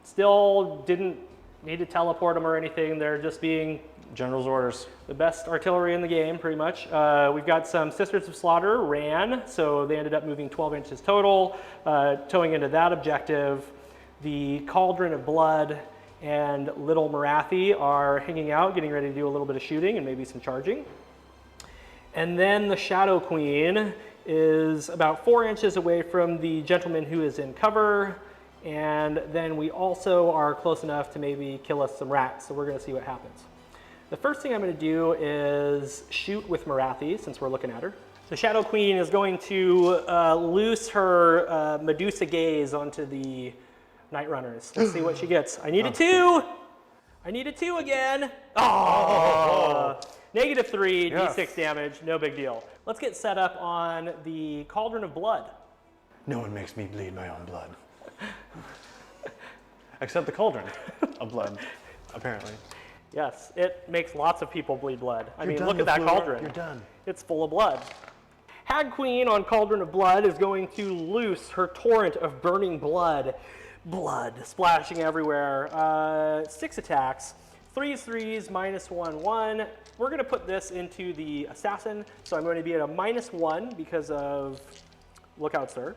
Still didn't need to teleport them or anything. They're just being general's orders. The best artillery in the game, pretty much. We've got some Sisters of Slaughter ran, so they ended up moving 12 inches total, towing into that objective. The Cauldron of Blood and Little Morathi are hanging out, getting ready to do a little bit of shooting and maybe some charging. And then the Shadow Queen is about 4 inches away from the gentleman who is in cover. And then we also are close enough to maybe kill us some rats, so we're going to see what happens. The first thing I'm going to do is shoot with Morathi, since we're looking at her. The Shadow Queen is going to loose her Medusa gaze onto the Night Runners. Let's see what she gets. I need a 2! I need a 2 again! Oh! -3, D6 damage, no big deal. Let's get set up on the Cauldron of Blood. No one makes me bleed my own blood. Except the Cauldron of Blood, apparently. Yes, it makes lots of people bleed blood. I mean, look at that cauldron. You're done. It's full of blood. Hag Queen on Cauldron of Blood is going to loose her torrent of burning blood. Blood splashing everywhere. 6 attacks. 3s, -1/1. We're going to put this into the Assassin, so I'm going to be at a -1 because of Lookout Sir.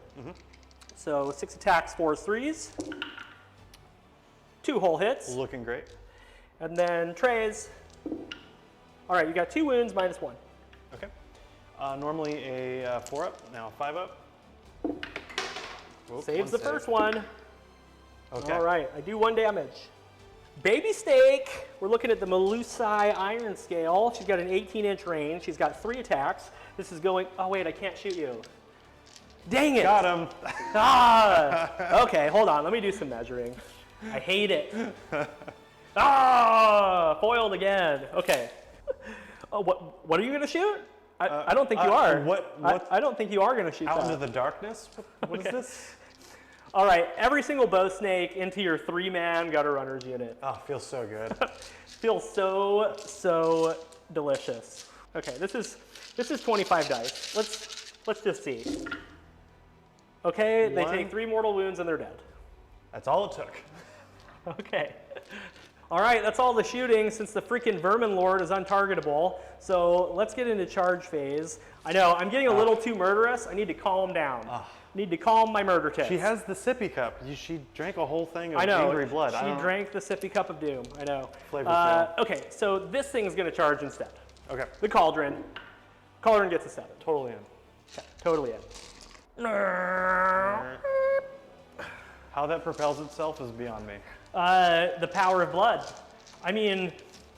So 6 attacks, 4s, 3s. 2 whole hits. Looking great. And then trays. All right, you got 2 wounds, -1. Okay. Normally a 4 up, now a 5 up. Whoop, Saves the first one. Okay. All right, I do 1 damage. Baby Steak, we're looking at the Melusai Iron Scale. She's got an 18-inch range. She's got 3 attacks. This is going, oh wait, I can't shoot you. Dang it. Got him. Okay, hold on, let me do some measuring. I hate it. Foiled again. Okay. Oh, what are you gonna shoot? I don't think you are. I don't think you are gonna shoot out that. into the darkness? What is this? All right, every single bow snake into your 3-man gutter runners unit. Oh, feels so good. Feels so delicious. Okay, this is 25 dice. Let's just see. Okay, they take 3 mortal wounds and they're dead. That's all it took. Okay. All right, that's all the shooting since the freaking Verminlord is untargetable. So let's get into charge phase. I know, I'm getting a little too murderous. I need to calm down. Need to calm my murder tits. She has the sippy cup. She drank a whole thing of I know, angry blood. She drank the sippy cup of doom. I know. Flavor fail. Okay, so this thing's going to charge instead. Okay. The Cauldron. Cauldron gets a 7. Totally in. Okay, totally in. How that propels itself is beyond me. The power of blood. I mean,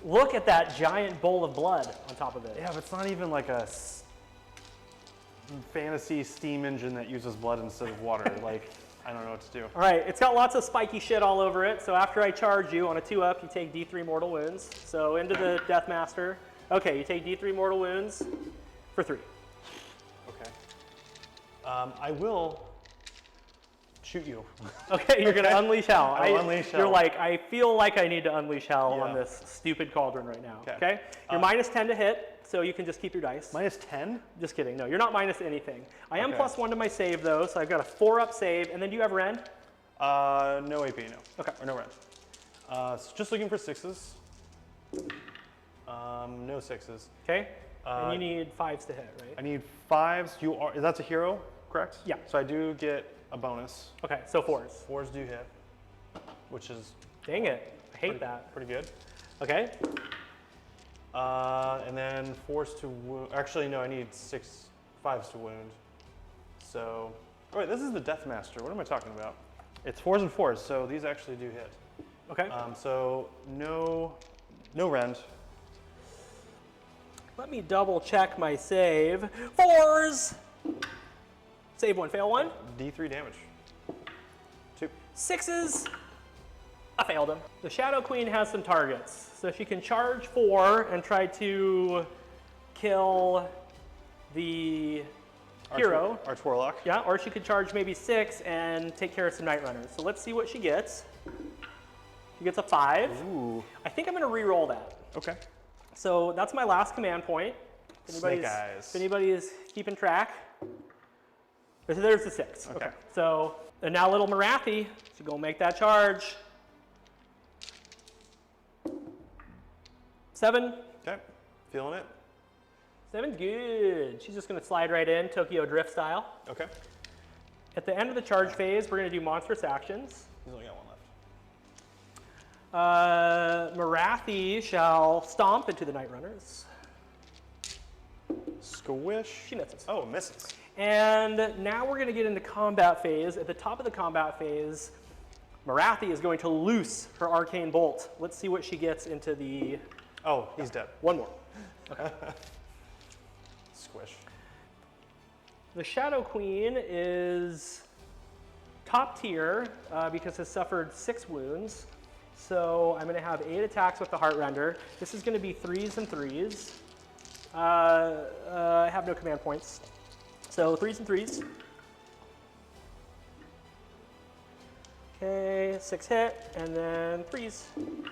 look at that giant bowl of blood on top of it. Yeah, but it's not even like a fantasy steam engine that uses blood instead of water. Like, I don't know what to do. All right, it's got lots of spiky shit all over it. So after I charge you on a 2-up, you take D3 mortal wounds. So into the Deathmaster. Okay, you take D3 mortal wounds for 3. Okay. I will shoot you. Okay, you're gonna unleash hell. I'll unleash hell. You're like, I feel like I need to unleash hell on Yeah. this stupid Cauldron right now. Okay. Okay? You're minus 10 to hit, so you can just keep your dice. Minus 10? Just kidding. No, you're not minus anything. I am Okay. plus 1 to my save though, so I've got a 4-up save. And then do you have Rend? No AP, no. Okay. Or no rend. So just looking for 6s. No 6s. Okay. And you need 5s to hit, right? I need 5s. That's a hero, correct? Yeah. So I do get a bonus. Okay, so 4s. 4s do hit, which is Dang it. I hate that. pretty good. Okay. And then 4s to wound. Actually, no, I need 5s to wound. So, oh wait, this is the Deathmaster. What am I talking about? It's 4s and 4s, so these actually do hit. Okay. So no rend. Let me double check my save. 4s! Save 1, fail 1. D3 damage. 2. 6s. I failed him. The Shadow Queen has some targets. So she can charge 4 and try to kill the hero. Arch Warlock. Yeah, or she could charge maybe 6 and take care of some Night Runners. So let's see what she gets. She gets a 5. Ooh. I think I'm going to re-roll that. Okay. So that's my last command point. Snake eyes. If anybody is keeping track. There's the 6. Okay. So, and now little Morathi should go make that charge. 7. Okay. Feeling it. 7's good. She's just going to slide right in, Tokyo Drift style. Okay. At the end of the charge phase, we're going to do monstrous actions. He's only got 1 left. Morathi shall stomp into the Night Runners. Squish. She misses. Oh, misses. And now we're going to get into combat phase. At the top of the combat phase, Morathi is going to loose her arcane bolt. Let's see what she gets into the... Oh, he's dead. One more. Okay. Squish. The Shadow Queen is top tier because has suffered 6 wounds. So I'm going to have 8 attacks with the Heartrender. This is going to be 3s and 3s. I have no command points. So 3s and 3s. Okay, 6 hit, and then 3s. Okay.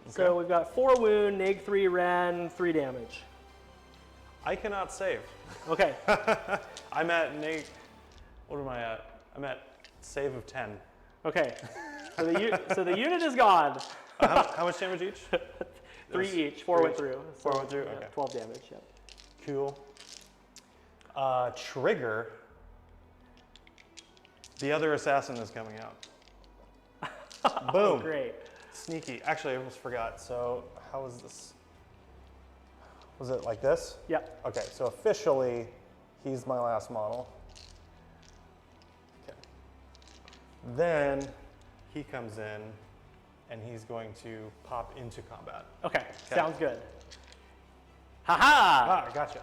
So we've got 4 wound, neg 3 ren, 3 damage. I cannot save. Okay. I'm at neg. What am I at? I'm at save of 10. Okay. So the unit is gone. How much damage each? 3 each. 4 went through. 4 went through. Yeah, Okay. 12 damage. Yep. Cool. Trigger. The other assassin is coming out. Boom. Oh, great. Sneaky. Actually, I almost forgot. So how was this? Was it like this? Yep. Okay, so officially, he's my last model. Okay. Then he comes in, and he's going to pop into combat. Okay. Sounds good. Ha-ha! Ah, gotcha.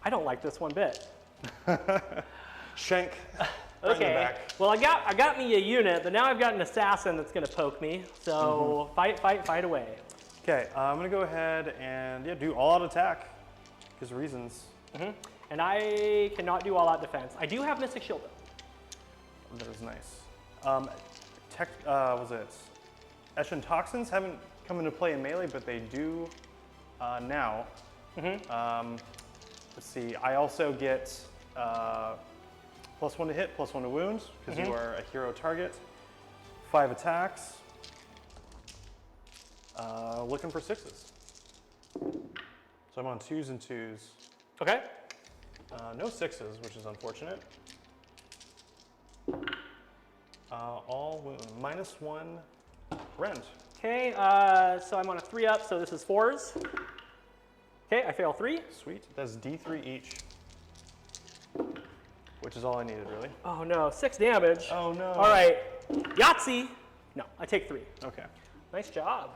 I don't like this one bit. Shank. Right in the Okay. back. Well, I got me a unit, but now I've got an assassin that's going to poke me. So fight away. Okay, I'm gonna go ahead and do all-out attack, because reasons. And I cannot do all-out defense. I do have Mystic Shield though. That is nice. Was it Eshin toxins haven't come into play in melee, but they do now. Let's see, I also get +1 to hit, +1 to wounds, because you are a hero target. 5 attacks. Looking for 6s. So I'm on 2s and 2s. Okay. No 6s, which is unfortunate. All -1 rend. Okay, so I'm on a 3-up, so this is 4s. Okay, I fail 3. Sweet. That's D3 each, which is all I needed, really. Oh no, 6 damage. Oh no. All right, Yahtzee. No, I take 3. Okay. Nice job.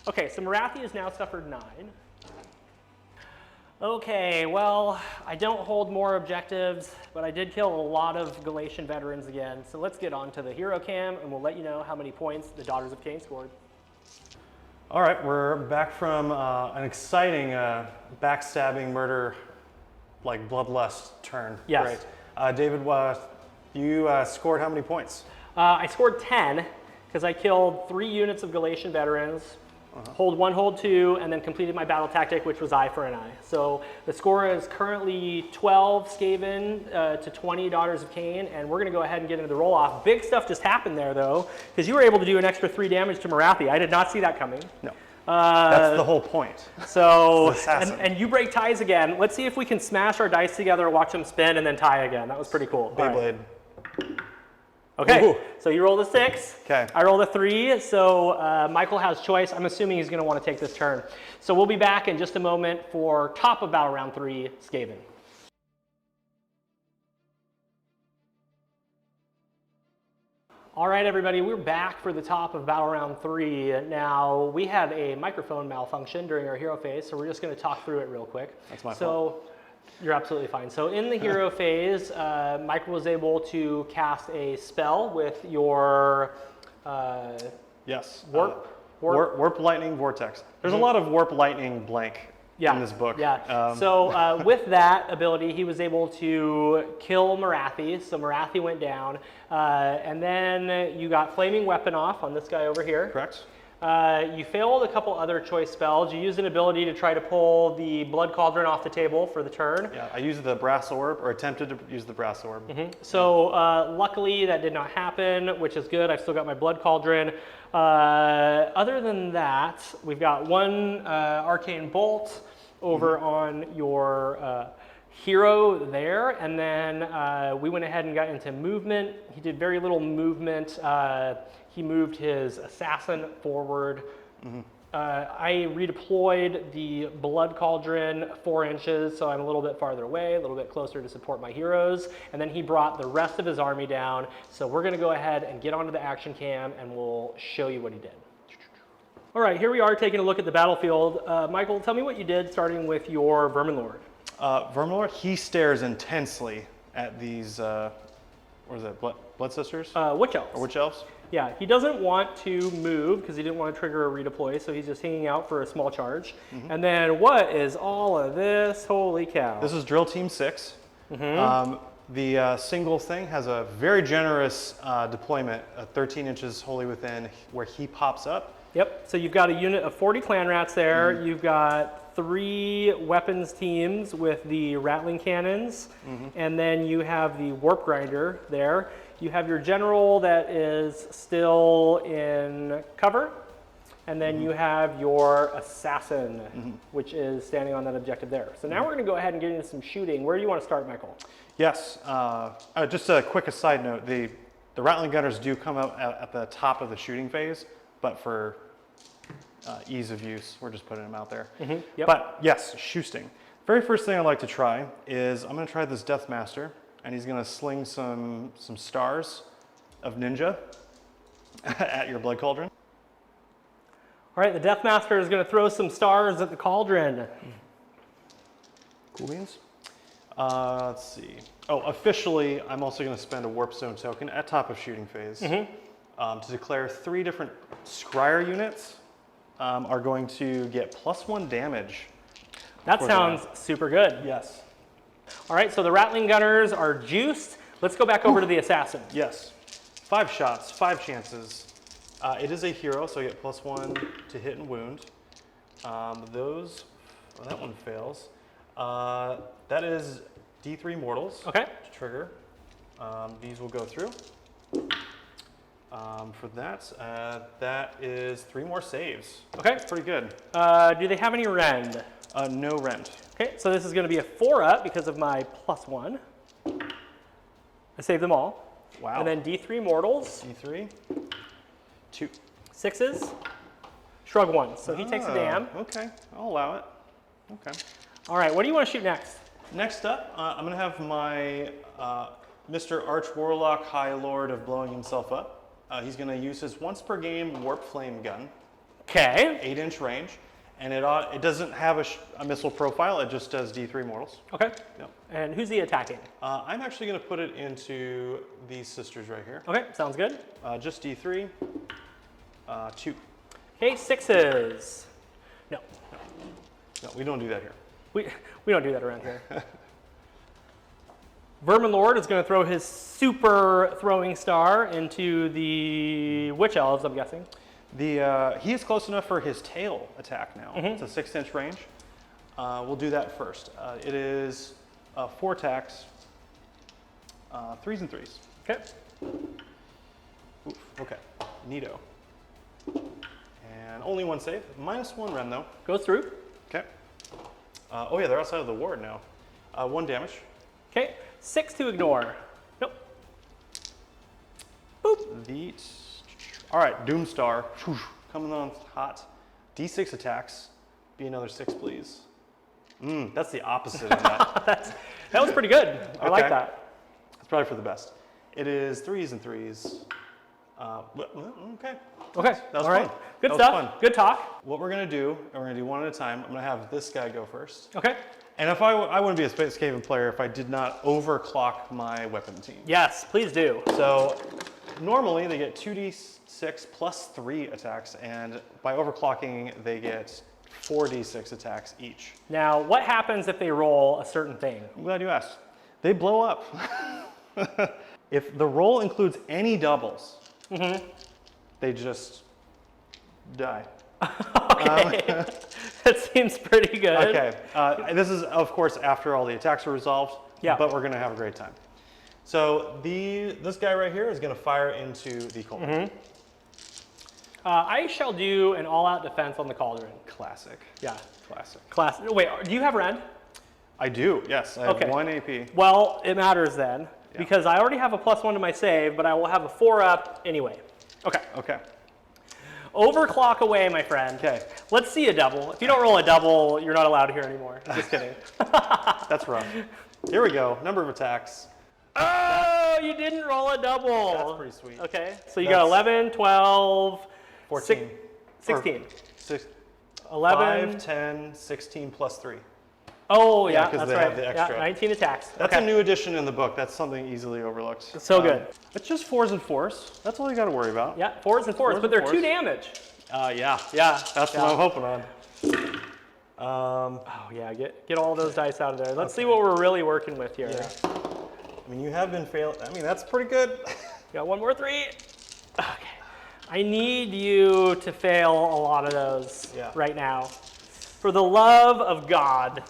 Okay, so Morathi has now suffered 9. Okay, well, I don't hold more objectives, but I did kill a lot of Galatian veterans again. So let's get on to the hero cam, and we'll let you know how many points the Daughters of Khaine scored. All right, we're back from an exciting backstabbing murder, like bloodlust turn. Yes. Great. David, you scored how many points? I scored 10 because I killed 3 units of Galatian veterans, hold 1, hold 2, and then completed my battle tactic, which was eye for an eye. So the score is currently 12 Skaven to 20 Daughters of Khaine, and we're going to go ahead and get into the roll-off. Big stuff just happened there, though, because you were able to do an extra 3 damage to Morathi. I did not see that coming. No. That's the whole point. So, and you break ties again. Let's see if we can smash our dice together, watch them spin, and then tie again. That was pretty cool. Beyblade. Okay, Ooh. so you rolled a 6. Okay. I rolled a 3, so Michael has choice. I'm assuming he's going to want to take this turn. So we'll be back in just a moment for top of Battle Round 3, Skaven. All right, everybody, we're back for the top of Battle Round 3. Now, we had a microphone malfunction during our hero phase, so we're just going to talk through it real quick. That's my fault. You're absolutely fine. So in the hero phase, Michael was able to cast a spell with your yes. warp lightning vortex. There's a lot of warp lightning blank in this book. Yeah. So with that ability, he was able to kill Morathi. So Morathi went down, and then you got flaming weapon off on this guy over here. Correct. You failed a couple other choice spells. You used an ability to try to pull the blood cauldron off the table for the turn. Yeah, I used the brass orb, or attempted to use the brass orb. So luckily that did not happen, which is good. I've still got my blood cauldron. Other than that, we've got 1 arcane bolt over on your hero there, and then we went ahead and got into movement. He did very little movement. He moved his assassin forward. I redeployed the blood cauldron 4 inches, so I'm a little bit farther away, a little bit closer to support my heroes. And then he brought the rest of his army down. So we're going to go ahead and get onto the action cam, and we'll show you what he did. All right, here we are taking a look at the battlefield. Michael, tell me what you did, starting with your Verminlord. Verminlord, he stares intensely at these, what is that, blood sisters? Witch Elves. Or witch elves? Yeah, he doesn't want to move because he didn't want to trigger a redeploy, so he's just hanging out for a small charge. And then what is all of this? Holy cow. This is Drill Team 6. The single thing has a very generous deployment, 13 inches wholly within where he pops up. Yep, so you've got a unit of 40 clan rats there. You've got 3 weapons teams with the rattling cannons, and then you have the warp grinder there. You have your general that is still in cover, and then you have your assassin, which is standing on that objective there. So now we're going to go ahead and get into some shooting. Where do you want to start, Michael? Yes, just a quick aside note, the rattling gunners do come out at the top of the shooting phase, but for ease of use, we're just putting them out there. Yep. But yes, shooting. Very first thing I'd like to try is I'm going to try this Death Master, and he's going to sling some stars of ninja at your blood cauldron. All right, the Death Master is going to throw some stars at the cauldron. Cool beans. Let's see. Oh, officially, I'm also going to spend a Warp Zone token at top of shooting phase to declare 3 different Skryre units are going to get +1 damage. That sounds super good. Yes. All right, so the Rattling Gunners are juiced. Let's go back over to the Assassin. Yes. 5 shots, 5 chances. It is a hero, so you get +1 to hit and wound. That one fails. That is D3 mortals. Okay. To trigger. These will go through. For that is 3 more saves. Okay. Pretty good. Do they have any rend? No rend. Okay, so this is going to be a 4-up because of my +1. I saved them all. Wow. And then D3 mortals. D3. 2. 6s. Shrug 1. So he takes a dam. Okay, I'll allow it. Okay. All right, what do you want to shoot next? Next up, I'm going to have my Mr. Arch Warlock High Lord of Blowing Himself Up. He's going to use his once per game Warp Flame gun. Okay. 8-inch range. And it doesn't have a missile profile, it just does D3 mortals. Okay. Yep. And who's he attacking? I'm actually going to put it into these sisters right here. Okay, sounds good. Just D3. 2. Okay, 6s. No. No, we don't do that here. We don't do that around here. Verminlord is going to throw his super throwing star into the witch elves, I'm guessing. He is close enough for his tail attack now. It's a 6-inch range. We'll do that first. It is 4 attacks, 3s and 3s. Okay. Oof, okay, neato. And only 1 save. -1 rem though. Goes through. Okay. Oh yeah, they're outside of the ward now. 1 damage. Okay, 6 to ignore. Nope. Boop. All right, Doomstar, coming on hot. D6 attacks, be another 6, please. That's the opposite of that. That was pretty good. I like Okay. that. It's probably for the best. It is 3s and 3s. Okay. Okay, That was all right. fun. Good That was stuff. fun. Good talk. What we're gonna do, and we're gonna do one at a time. I'm gonna have this guy go first. Okay. And if I wouldn't be a Skaven player if I did not overclock my weapon team. Yes, please do. So normally they get 2d6 plus 3 attacks, and by overclocking they get 4d6 attacks each. Now, what happens if they roll a certain thing? I'm glad you asked. They blow up. If the roll includes any doubles, they just die. Okay. That seems pretty good. Okay, this is of course after all the attacks are resolved, Yeah. but we're gonna have a great time. So this guy right here is gonna fire into the cauldron. I shall do an all-out defense on the cauldron. Classic. Yeah. Classic. Wait, do you have rend? I do, yes. I have Okay. 1 AP. Well, it matters then, because I already have a +1 to my save, but I will have a 4-up anyway. Okay. Okay. Overclock away, my friend. Okay. Let's see a double. If you don't roll a double, you're not allowed here anymore. Just kidding. That's rough. Here we go. Number of attacks. Oh, you didn't roll a double. That's pretty sweet. Okay. So you got 11, 12, 14. 16. 11. 11. 5, 10, 16 plus 3. Oh, Yeah, yeah, 'cause that's they right. have the extra. Yeah, 19 attacks. That's okay. a new addition in the book. That's something easily overlooked. So good. It's just 4s and 4s. That's all you got to worry about. Yeah, 4s and 4s, but they're 2 4s. damage. Yeah. Yeah. That's what I'm hoping on. Oh, yeah, get all those dice out of there. Let's see what we're really working with here. Yeah. I mean, you have been failing. I mean, that's pretty good. Got 1 more 3. Okay. I need you to fail a lot of those right now. For the love of God.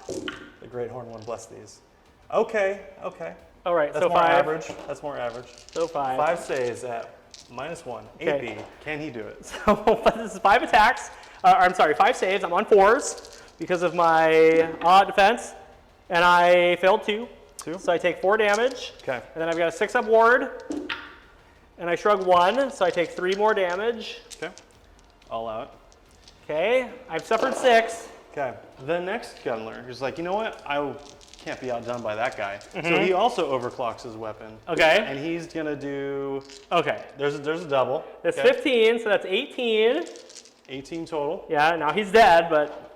The Great Horn One, bless these. Okay. All right, That's so more 5. average. That's more average. So 5. 5 saves at -1. Okay. AP. Can he do it? So this is 5 attacks. I'm sorry, 5 saves. I'm on 4s because of my defense, and I failed 2. 2. So I take 4 damage. Okay. And then I've got a 6-up ward, and I shrug 1, so I take 3 more damage. Okay. I'll allow it. Okay, I've suffered 6. Okay. The next gunner is like, you know what? I can't be outdone by that guy. So he also overclocks his weapon. Okay. And he's gonna do. Okay. There's a double. That's Okay. 15, so that's 18. 18 total. Yeah, now he's dead, but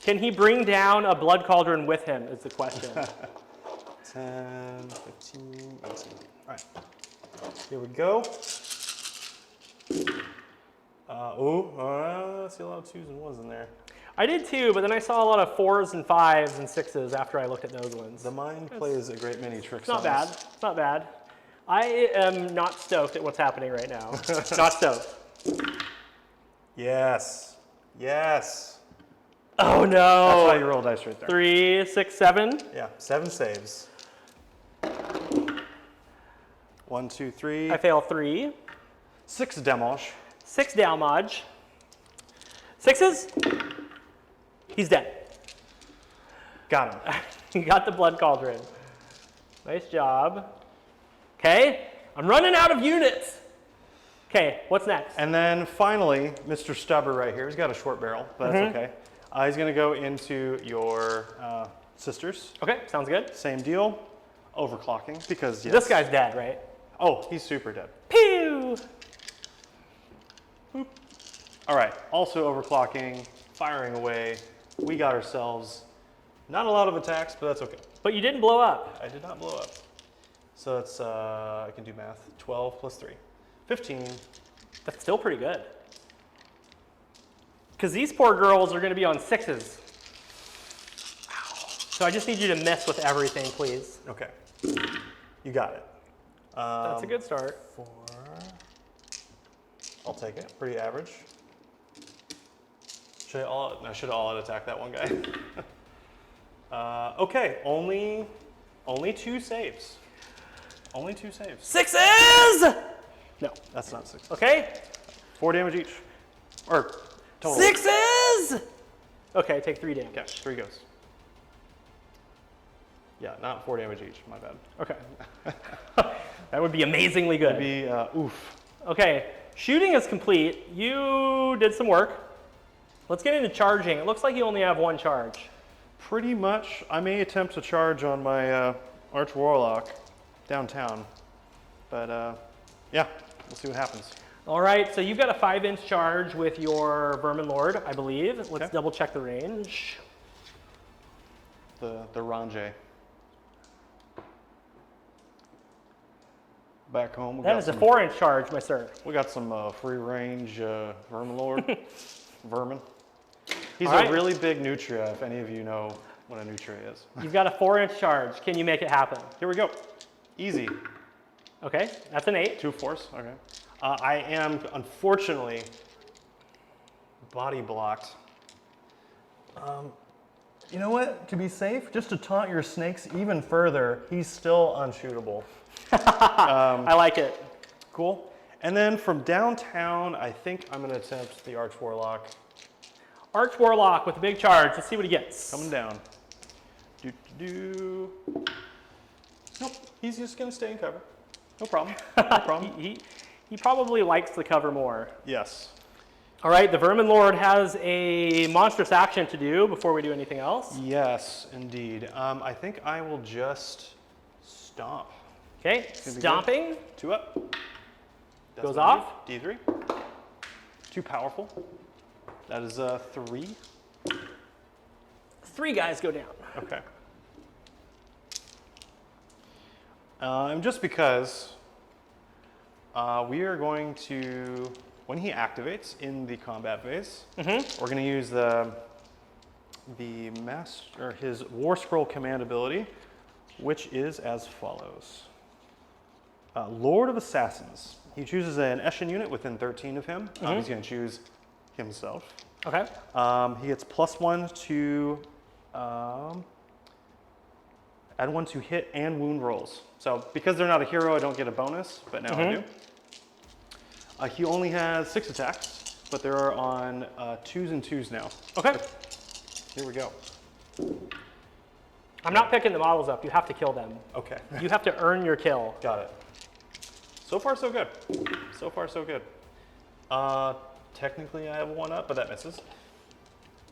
can he bring down a blood cauldron with him is the question. 10, 15, 18. All right. Here we go. I see a lot of 2s and 1s in there. I did too, but then I saw a lot of 4s and 5s and 6s after I looked at those ones. The mind plays a great many tricks. It's not bad. It's not bad. I am not stoked at what's happening right now. Not stoked. Yes. Yes. Oh That's how no. you roll dice right there. 3, 6, 7. Yeah, 7 saves. 1, 2, 3. I fail 3. 6 damage. 6 damage. 6s? He's dead. Got him. You got the blood cauldron. Nice job. Okay, I'm running out of units. Okay, what's next? And then finally, Mr. Stubber right here. He's got a short barrel, but that's okay. He's going to go into your sisters. Okay, sounds good. Same deal. Overclocking because yes. This guy's dead, right? Oh, he's super dead. Pew! Boop. All right. Also overclocking, firing away. We got ourselves not a lot of attacks, but that's okay. But you didn't blow up. I did not blow up. So it's I can do math. 12 plus 3, 15. That's still pretty good. Because these poor girls are going to be on 6s. So I just need you to mess with everything, please. Okay. You got it. That's a good start. 4. I'll take it. Pretty average. I should all out attack that one guy. Okay, only 2 saves. Only 2 saves. 6s! No. That's not 6. Okay. 4 damage each. Or total. 6s! Okay, take 3 damage. Okay, 3 goes. Yeah, not 4 damage each. My bad. Okay. That would be amazingly good. It'd be oof. Okay, shooting is complete. You did some work. Let's get into charging. It looks like you only have 1 charge. Pretty much. I may attempt to charge on my Arch Warlock downtown, but yeah, we'll see what happens. All right, so you've got a 5-inch charge with your Verminlord, I believe. Let's Okay. double check the range. The Range. Back home, we That got is a some, 4-inch charge, my sir. we got some free range Verminlord. Vermin. He's All right. a really big nutria, if any of you know what a nutria is. You've got a 4-inch charge. Can you make it happen? Here we go. Easy. Okay, that's an 8. 2 force, okay. I am, unfortunately, body blocked. You know what? To be safe, just to taunt your snakes even further, he's still unshootable. I like it. Cool. And then from downtown, I think I'm going to attempt the Arch Warlock. Arch Warlock with a big charge. Let's see what he gets. Coming down. Nope, he's just going to stay in cover. No problem. No problem. He probably likes the cover more. Yes. All right, the Verminlord has a monstrous action to do before we do anything else. Yes, indeed. I think I will just stomp. Okay, gonna be stomping. 2 up. That's Goes what I off. need. D3. Too powerful. That is 3. 3 guys go down. Okay. And just because we are going to, when he activates in the combat phase, we're going to use his War Scroll command ability, which is as follows. Lord of Assassins. He chooses an Eshin unit within 13 of him. He's going to choose himself. Okay. He gets +1 to add 1 to hit and wound rolls. So because they're not a hero, I don't get a bonus, but now I do. He only has 6 attacks, but they're on 2s and 2s now. Okay. Here we go. I'm not picking the models up. You have to kill them. Okay. You have to earn your kill. Got it. So far, so good. So far, so good. Technically, I have 1 up, but that misses.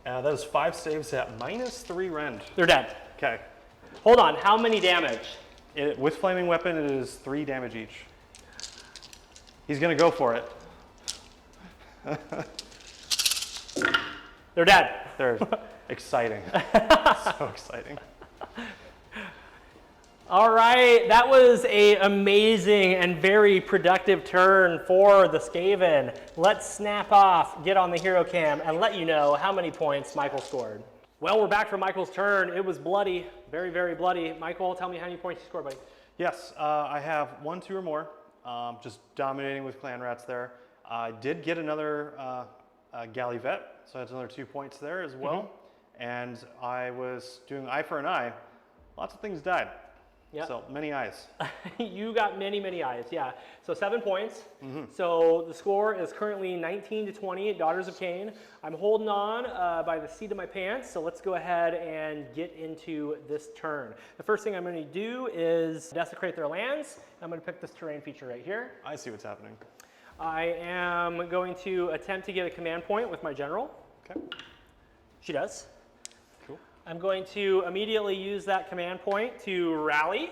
That is 5 saves at -3 rend. They're dead. Okay. Hold on. How many damage? With Flaming Weapon, it is 3 damage each. He's going to go for it. They're dead. They're exciting. So exciting. All right, that was an amazing and very productive turn for the Skaven. Let's snap off, get on the hero cam, and let you know how many points Michael scored. Well, we're back for Michael's turn. It was bloody, very, very bloody. Michael, tell me how many points you scored, buddy. Yes, I have 1, 2, or more. Just dominating with clan rats there. I did get another Galley Vet, so that's another 2 points there as well. And I was doing eye for an eye. Lots of things died. Yep. So many eyes. You got many, many eyes, yeah. So 7 points. So the score is currently 19-20 at Daughters of Khaine. I'm holding on by the seat of my pants, so let's go ahead and get into this turn. The first thing I'm going to do is desecrate their lands. I'm going to pick this terrain feature right here. I see what's happening. I am going to attempt to get a command point with my general. Okay. She does. Cool. I'm going to immediately use that command point to rally,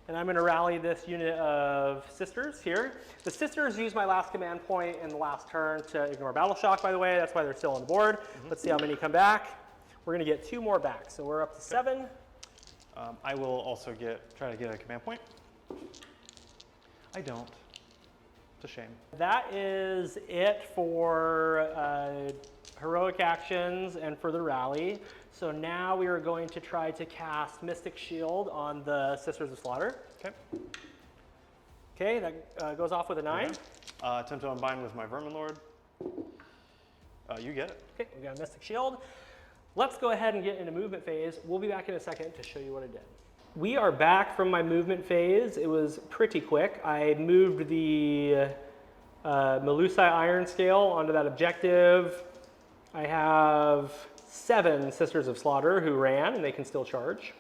and I'm going to rally this unit of sisters here. The sisters used my last command point in the last turn to ignore battle shock, by the way. That's why they're still on the board. Let's see how many come back. We're going to get 2 more back, so we're up to 7. I will also try to get a command point. I don't. It's a shame. That is it for heroic actions and for the rally. So now we are going to try to cast Mystic Shield on the Sisters of Slaughter. Okay. Okay, that goes off with a 9. Attempt to unbind with my Verminlord. You get it. Okay, we got a Mystic Shield. Let's go ahead and get into movement phase. We'll be back in a second to show you what I did. We are back from my movement phase. It was pretty quick. I moved the Melusai Iron Scale onto that objective. I have 7 Sisters of Slaughter who ran, and they can still charge.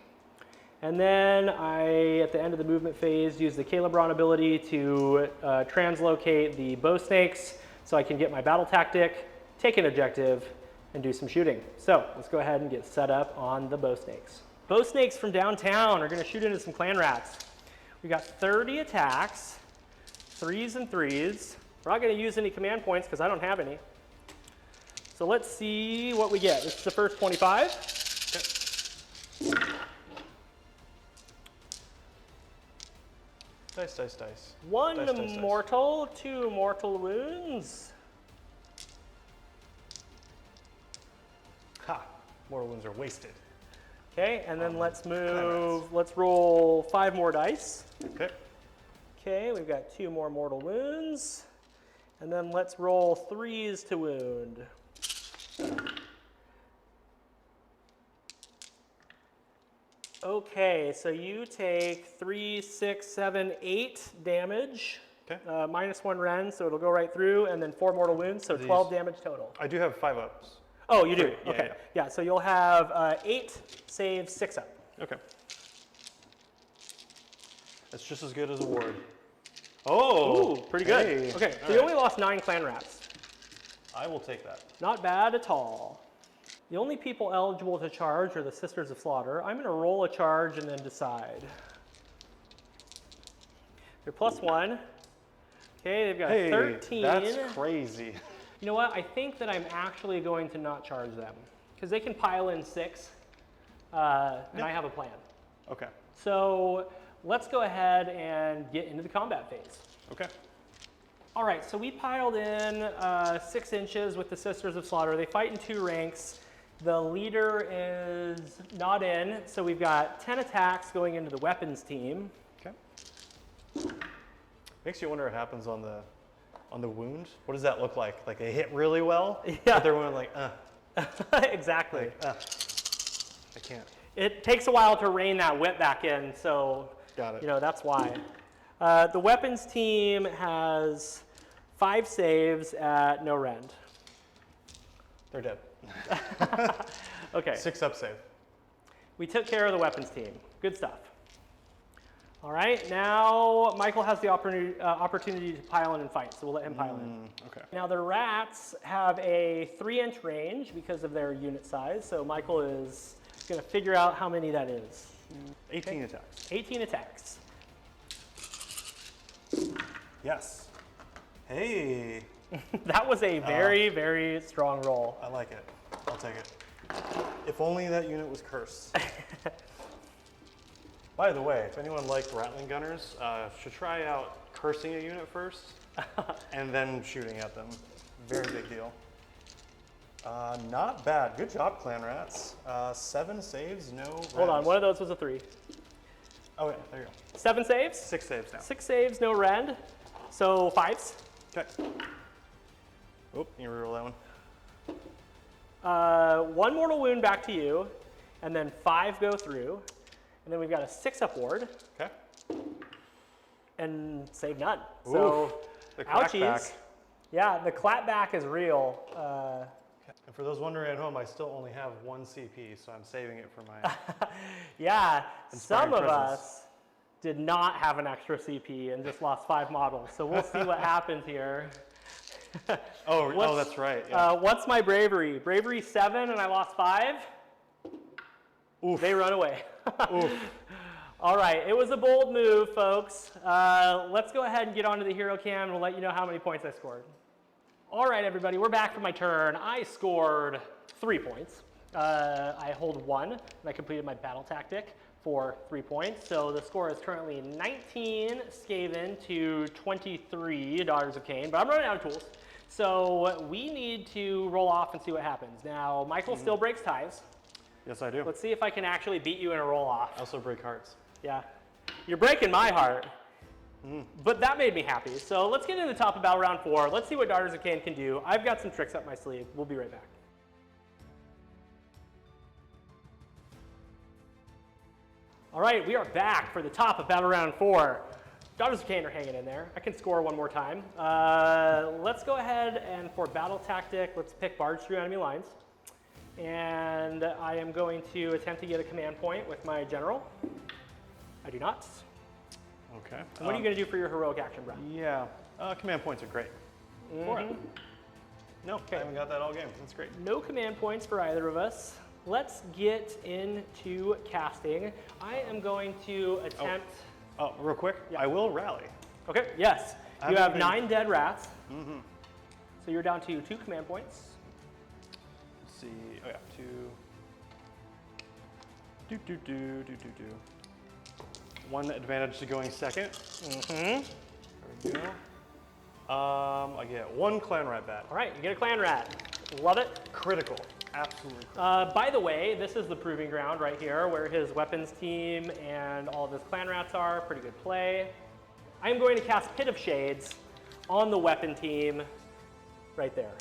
And then I, at the end of the movement phase, used the Khailebron ability to translocate the bow snakes so I can get my battle tactic, take an objective, and do some shooting. So let's go ahead and get set up on the bow snakes. Bow snakes from downtown are going to shoot into some clan rats. We got 30 attacks, 3s and 3s. We're not going to use any command points because I don't have any. So let's see what we get. This is the first 25. Okay. Dice, dice, dice. 1 Dice, dice, dice. mortal, 2 mortal wounds. Ha! Mortal wounds are wasted. Okay, and then let's roll 5 more dice. Okay. Okay, we've got 2 more mortal wounds. And then let's roll 3s to wound. Okay, so you take 3, 6, 7, 8 damage. Okay. -1 rend, so it'll go right through, and then 4 mortal wounds, so 12 damage total. I do have 5 ups. Oh, you do? Yeah, Okay. yeah. Yeah, so you'll have 8 saves, 6 up. Okay. That's just as good as a ward. Oh! Ooh, pretty good. Hey. Okay, so All you right. only lost 9 clan rats. I will take that. Not bad at all. The only people eligible to charge are the Sisters of Slaughter. I'm going to roll a charge and then decide. They're +1. Okay, they've got 13. That's crazy. You know what? I think that I'm actually going to not charge them because they can pile in 6, and I have a plan. Okay. So let's go ahead and get into the combat phase. Okay. All right, so we piled in 6 inches with the Sisters of Slaughter. They fight in 2 ranks. The leader is not in, so we've got 10 attacks going into the weapons team. Okay. Makes you wonder what happens on the wound. What does that look like? Like they hit really well, Yeah. but they're going like, Exactly. I can't. It takes a while to rein that whip back in, so Got it. you know that's why. The weapons team has 5 saves at no rend. They're dead. Okay. 6 up save. We took care of the weapons team. Good stuff. All right, now Michael has the opportunity to pile in and fight, so we'll let him pile in. Okay. Now the rats have a 3-inch range because of their unit size, so Michael is going to figure out how many that is. 18 attacks. 18 attacks. Yes. Hey. That was a very, very strong roll. I like it. I'll take it. If only that unit was cursed. By the way, if anyone liked Rattling Gunners, should try out cursing a unit first and then shooting at them. Very big deal. Not bad. Good job, Clan Rats. 7 saves, no rends. Hold on, one of those was a 3. Oh, yeah, there you go. 7 saves? 6 saves now. 6 saves, no rend. So 5s. Okay. Oh, you reroll that one. One mortal wound back to you, and then 5 go through. And then we've got a 6-up ward. Okay. And save none. Oof, So, the ouchies. crackback. Yeah, the clapback is real. And for those wondering at home, I still only have 1 CP, so I'm saving it for my Yeah, some of presence. us did not have an extra CP and just lost 5 models. So we'll see what happens here. Oh, that's right. Yeah. What's my bravery? Bravery 7 and I lost 5? Oof. They run away. Oof. All right, it was a bold move, folks. Let's go ahead and get onto the hero cam and we'll let you know how many points I scored. All right, everybody, we're back for my turn. I scored 3 points. I hold 1, and I completed my battle tactic for 3 points. So the score is currently 19 Skaven to 23 Daughters of Khaine, but I'm running out of tools. So we need to roll off and see what happens. Now, Michael still breaks ties. Yes, I do. Let's see if I can actually beat you in a roll off. I also break hearts. Yeah, you're breaking my heart, but that made me happy. So let's get into the top of battle round 4. Let's see what Daughters of Khaine can do. I've got some tricks up my sleeve. We'll be right back. All right, we are back for the top of battle round 4. Daughters of Khaine are hanging in there. I can score one more time. Let's go ahead and for battle tactic, let's pick barge through enemy lines. And I am going to attempt to get a command point with my general. I do not. Okay. And what are you going to do for your heroic action, Brad? Yeah. Command points are great. For it. No, I haven't got that all game. That's great. No command points for either of us. Let's get into casting. I am going to attempt... Oh, real quick, I will rally. Okay, yes. You have 9 dead rats. So you're down to 2 command points. Let's see. Oh yeah, 2. 1 advantage to going second. There we go. I get 1 clan rat bat. All right, you get a clan rat. Love it. Critical. Absolutely critical. By the way, this is the proving ground right here where his weapons team and all of his clan rats are. Pretty good play. I am going to cast Pit of Shades on the weapon team right there.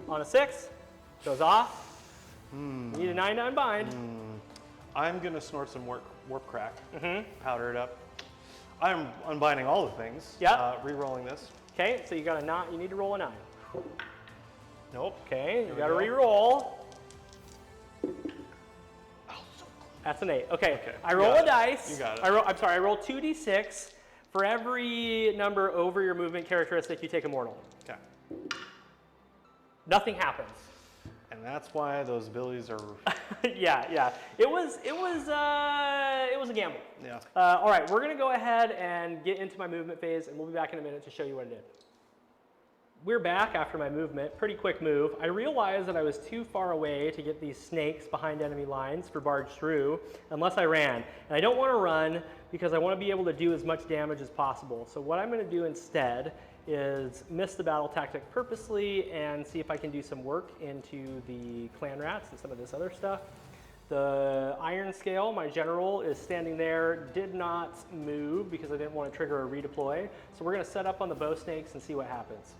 On a 6, goes off. Need a 9 to unbind. I'm going to snort some warp crack, powder it up. I'm unbinding all the things. Yeah. Re-rolling this. Okay, so you got a 9. You need to roll a 9. Nope. Okay, you got to re-roll. That's an 8. Okay, I roll a dice. You got it. I roll 2d6. For every number over your movement characteristic, you take a mortal. Okay. Nothing happens. And that's why those abilities are. Yeah. It was a gamble. Yeah. All right, we're gonna go ahead and get into my movement phase, and we'll be back in a minute to show you what I did. We're back after my movement, pretty quick move. I realized that I was too far away to get these snakes behind enemy lines for barge through, unless I ran. And I don't want to run because I want to be able to do as much damage as possible. So what I'm going to do instead is miss the battle tactic purposely and see if I can do some work into the clan rats and some of this other stuff. The iron scale, my general, is standing there, did not move because I didn't want to trigger a redeploy. So we're going to set up on the bow snakes and see what happens.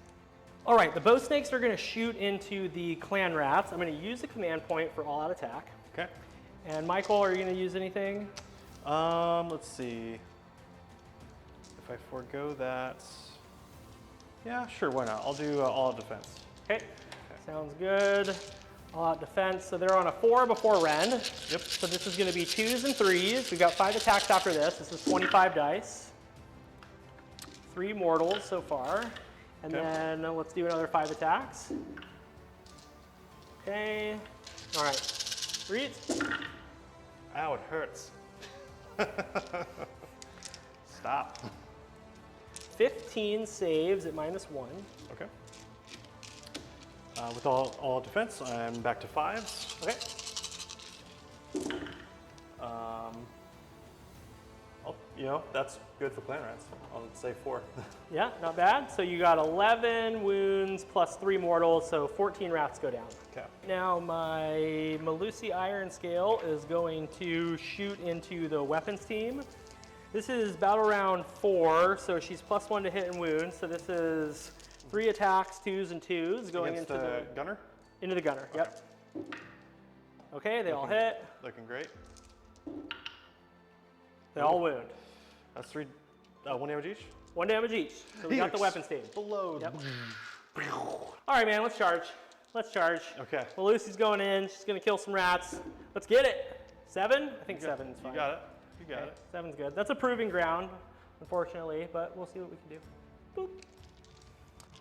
All right, the bow snakes are going to shoot into the clan rats. I'm going to use the command point for all-out attack. Okay. And Michael, are you going to use anything? Let's see. If I forego that, yeah, sure, why not? I'll do all-out defense. Okay, sounds good. All-out defense. So they're on a 4 before Ren. Yep. So this is going to be 2s and 3s. We've got 5 attacks after this. This is 25 dice. 3 mortals so far. And then let's do another 5 attacks. Okay. All right. Read. Ow, it hurts. Stop. 15 saves at -1. Okay. With all defense, I'm back to 5s. Okay. That's good for clan rats. I'll say 4. Yeah, not bad. So you got 11 wounds plus 3 mortals, so 14 rats go down. Okay. Now my Malusi Iron Scale is going to shoot into the weapons team. This is battle round 4, so she's +1 to hit and wound. So this is 3 attacks, 2s and 2s going Against into the gunner? Into the gunner, yep. Okay, they all hit. Looking great. They all wound. That's 3, 1 damage each? 1 damage each. So we got the weapon stage. Explode. Yep. All right, man, let's charge. Let's charge. Okay. Well, Lucy's going in. She's going to kill some rats. Let's get it. 7? I think 7's fine. You got it. You got it. 7's good. That's a proving ground, unfortunately, but we'll see what we can do. Boop.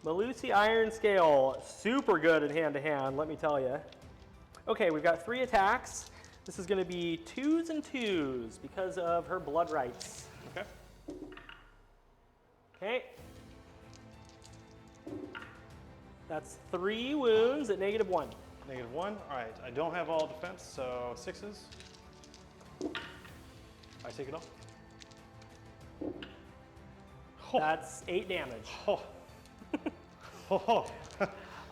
Melusi Iron Scale, super good in hand-to-hand, let me tell you. Okay, we've got 3 attacks. This is going to be 2s and 2s because of her blood rights. Okay. Okay. That's 3 wounds at -1. -1. All right. I don't have all defense, so 6s. I take it off. That's 8 damage. Oh. Oh.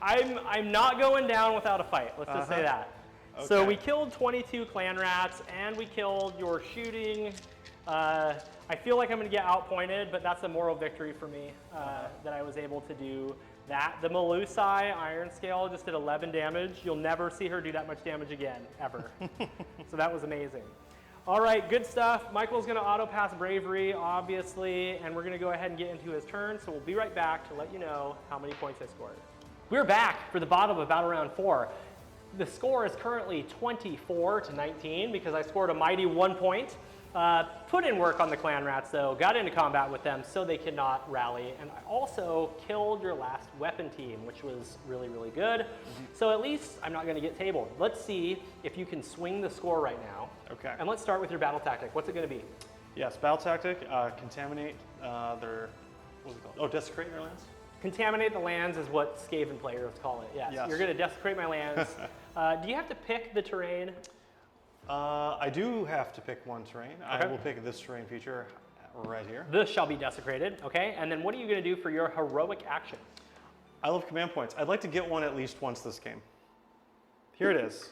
I'm not going down without a fight. Let's just say that. Okay. So we killed 22 clan rats, and we killed your shooting. I feel like I'm going to get outpointed, but that's a moral victory for me that I was able to do that. The Melusi Iron Scale just did 11 damage. You'll never see her do that much damage again, ever. So that was amazing. All right, good stuff. Michael's going to auto-pass Bravery, obviously, and we're going to go ahead and get into his turn, so we'll be right back to let you know how many points I scored. We're back for the bottom of Battle Round 4. The score is currently 24-19 because I scored a mighty 1 point. Put in work on the clan rats though, got into combat with them so they cannot rally, and I also killed your last weapon team, which was really, really good. So at least I'm not going to get tabled. Let's see if you can swing the score right now. Okay. And let's start with your battle tactic. What's it going to be? Yes, battle tactic, contaminate their, what's it called? Oh, desecrate their lands? Contaminate the lands is what Skaven players call it, yes. Yes. You're going to desecrate my lands. Do you have to pick the terrain? I do have to pick one terrain. Okay. I will pick this terrain feature right here. This shall be desecrated, okay? And then what are you going to do for your heroic action? I love command points. I'd like to get one at least once this game. Here it is.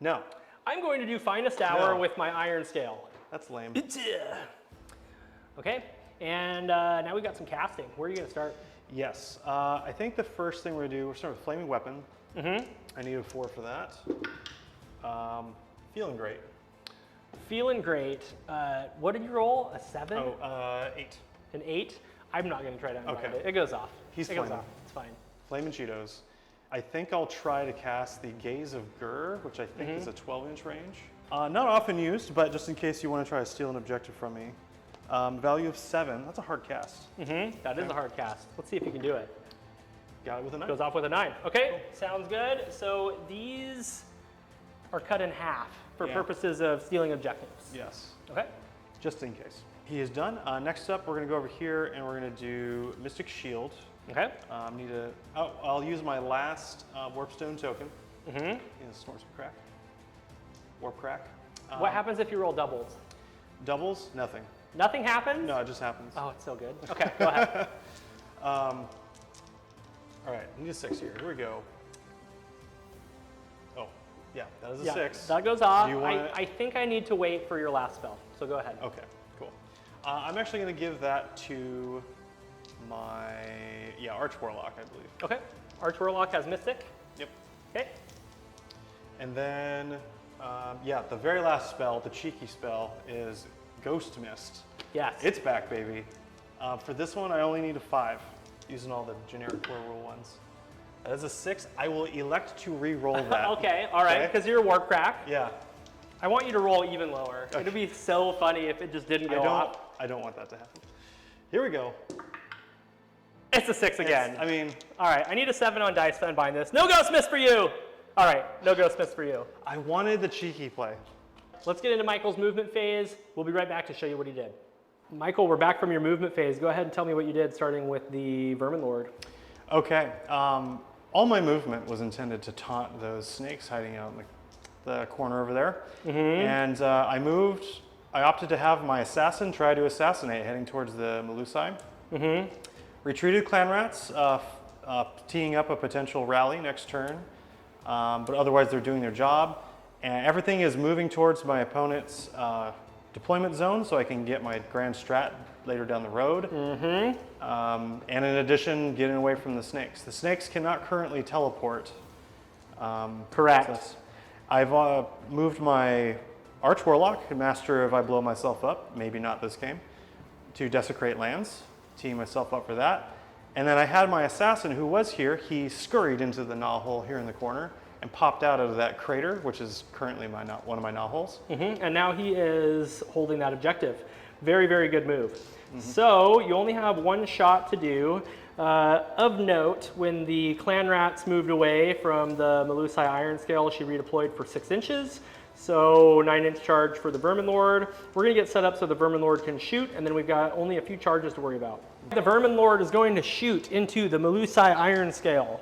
No. I'm going to do Finest Hour No. with my Iron Scale. That's lame. Okay, and now we got some casting. Where are you going to start? Yes. I think the first thing we're going to do, we're starting with Flaming Weapon. I need a 4 for that. Feeling great. Feeling great. What did you roll? A 7? Oh, 8. An 8? I'm not going to try to unbind Okay. it. It goes off. He's it goes flaming. off. It's fine. Flaming Cheetos. I think I'll try to cast the Gaze of Gur, which I think is a 12-inch range. Not often used, but just in case you want to try to steal an objective from me. Value of 7. That's a hard cast. That is a hard cast. Let's see if you can do it. Got it with a 9. Goes off with a 9. Okay, sounds good. So these are cut in half for purposes of stealing objectives. Yes. Okay. Just in case. He is done. Next up, we're going to go over here and we're going to do Mystic Shield. Okay. I'll use my last Warpstone token. Snort some crack. Warp crack. What happens if you roll doubles? Doubles? Nothing. Nothing happens? No, it just happens. Oh, it's so good. Okay, go ahead. All right, I need a 6 here. Here we go. Oh, yeah, that is a 6. That goes off. Do you want I think I need to wait for your last spell, so go ahead. Okay, cool. I'm actually going to give that to my, Arch Warlock, I believe. Okay. Arch Warlock has Mystic. Yep. Okay. And then, the very last spell, the cheeky spell, is Ghost Mist. Yes. It's back, baby. For this one, I only need a 5, using all the generic core rule ones. That is a 6. I will elect to re-roll that. Okay, all right, because you're a Warp Crack. Yeah. I want you to roll even lower. Okay. It'd be so funny if it just didn't go off. I don't want that to happen. Here we go. It's a 6 again. I mean, all right, I need a 7 on dice to unbind this. No Ghost Mist for you. All right, no Ghost Mist for you. I wanted the cheeky play. Let's get into Michael's movement phase. We'll be right back to show you what he did. Michael, we're back from your movement phase. Go ahead and tell me what you did, starting with the Verminlord. Okay. All my movement was intended to taunt those snakes hiding out in the corner over there. And I opted to have my assassin try to assassinate, heading towards the Melusi. Retreated clan rats, teeing up a potential rally next turn. But otherwise, they're doing their job. And everything is moving towards my opponent's deployment zone so I can get my grand strat later down the road. And in addition, getting away from the snakes. The snakes cannot currently teleport Correct. So I've moved my Arch Warlock, Master if I blow myself up, maybe not this game, to Desecrate Lands, teeing myself up for that. And then I had my Assassin who was here, he scurried into the gnaw hole here in the corner and popped out of that crater, which is currently one of my gnaw holes. And now he is holding that objective. Very, very good move. So you only have one shot to do. Of note, when the clan rats moved away from the Melusai Iron Scale, she redeployed for 6 inches. So 9-inch charge for the Verminlord. We're gonna get set up so the Verminlord can shoot, and then we've got only a few charges to worry about. The Verminlord is going to shoot into the Melusai Iron Scale.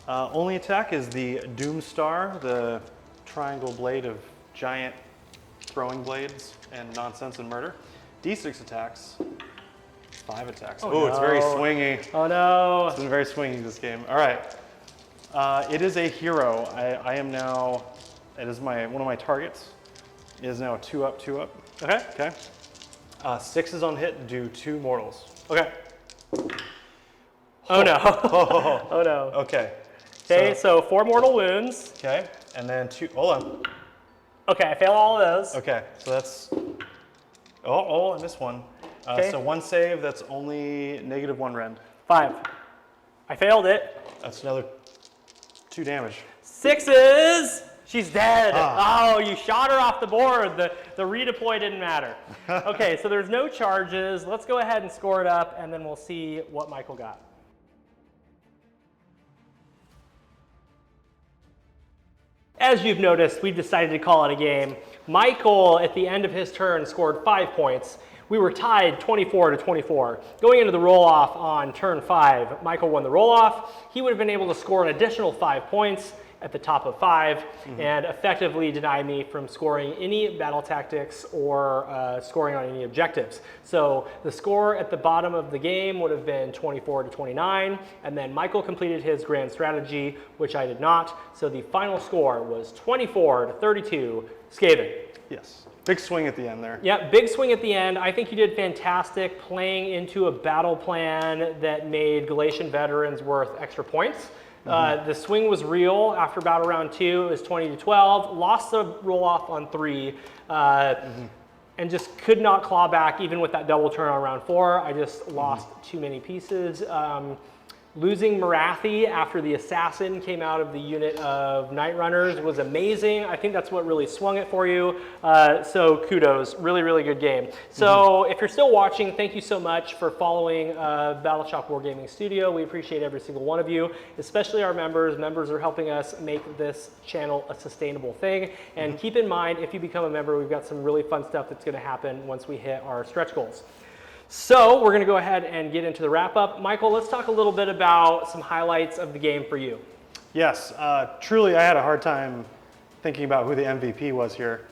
Only attack is the Doomstar, the triangle blade of giant throwing blades and nonsense and murder. D6 attacks, 5 attacks. Oh, it's very swingy. Oh no. It's been very swingy this game. All right. It is a hero. I am now, it is one of my targets. It is now a 2-up, 2-up. Okay. Okay. 6s on hit, do 2 mortals. Okay. Oh no. Oh no. Okay. Okay, so 4 mortal wounds. Okay, and then 2, hold on. Okay, I fail all of those. Okay, so that's, I missed one. Okay. So 1 save, that's only -1 rend. 5. I failed it. That's another 2 damage. 6s! She's dead. Ah. Oh, you shot her off the board. The redeploy didn't matter. Okay, so there's no charges. Let's go ahead and score it up, and then we'll see what Michael got. As you've noticed, we've decided to call it a game. Michael, at the end of his turn, scored 5 points. We were tied 24-24. Going into the roll-off on turn 5, Michael won the roll-off. He would have been able to score an additional 5 points at the top of 5 and effectively deny me from scoring any battle tactics or scoring on any objectives. So the score at the bottom of the game would have been 24-29, and then Michael completed his grand strategy, which I did not. So the final score was 24-32, Skaven. Yes, big swing at the end there. Yeah, big swing at the end. I think you did fantastic playing into a battle plan that made Galatian veterans worth extra points. The swing was real. After battle round 2, it was 20-12. Lost the roll off on 3, and just could not claw back even with that double turn on round 4. I just lost too many pieces. Losing Morathi after the assassin came out of the unit of Night Runners was amazing. I think that's what really swung it for you. So kudos, really, really good game. So if you're still watching, thank you so much for following Battle Shock Wargaming Studio. We appreciate every single one of you, especially our members. Members are helping us make this channel a sustainable thing. And keep in mind, if you become a member, we've got some really fun stuff that's gonna happen once we hit our stretch goals. So we're going to go ahead and get into the wrap-up. Michael, let's talk a little bit about some highlights of the game for you. Yes, truly I had a hard time thinking about who the MVP was here.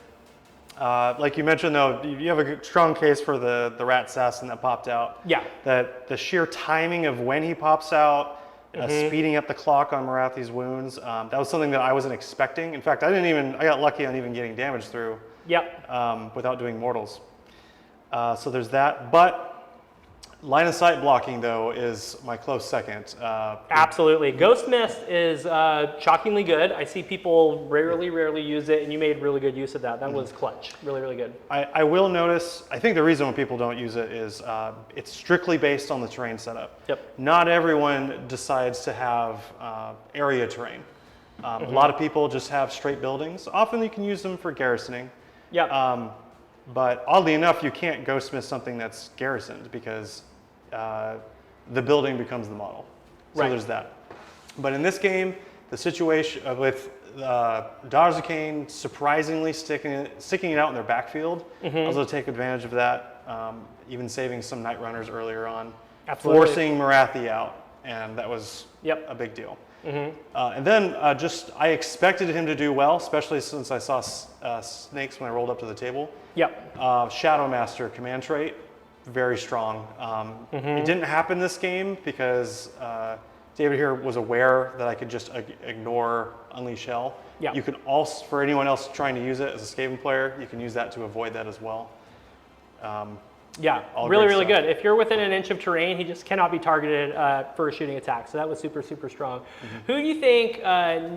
Like you mentioned though, you have a strong case for the rat assassin that popped out. Yeah. That the sheer timing of when he pops out, speeding up the clock on Morathi's wounds, that was something that I wasn't expecting. In fact, I got lucky on even getting damage through. Yep. Without doing mortals. So there's that, but line of sight blocking though is my close second. Absolutely. Ghost Mist is shockingly good. I see people rarely use it, and you made really good use of that. That was clutch. Really, really good. I will notice, I think the reason when people don't use it is it's strictly based on the terrain setup. Yep. Not everyone decides to have area terrain. A lot of people just have straight buildings. Often you can use them for garrisoning. Yep. But oddly enough, you can't Ghostsmith something that's garrisoned because the building becomes the model. So there's that. But in this game, the situation with Daughters of Khaine surprisingly sticking it out in their backfield, I was able to take advantage of that, even saving some Night Runners earlier on, forcing Morathi out, and that was a big deal. And then I expected him to do well, especially since I saw snakes when I rolled up to the table. Yep. Shadow Master command trait, very strong. It didn't happen this game because David here was aware that I could just ignore Unleash Hell. Yep. You can also, for anyone else trying to use it as a Skaven player, you can use that to avoid that as well. Yeah, All really, great really stuff. good. If you're within an inch of terrain, he just cannot be targeted for a shooting attack. So that was super, super strong. Who do you think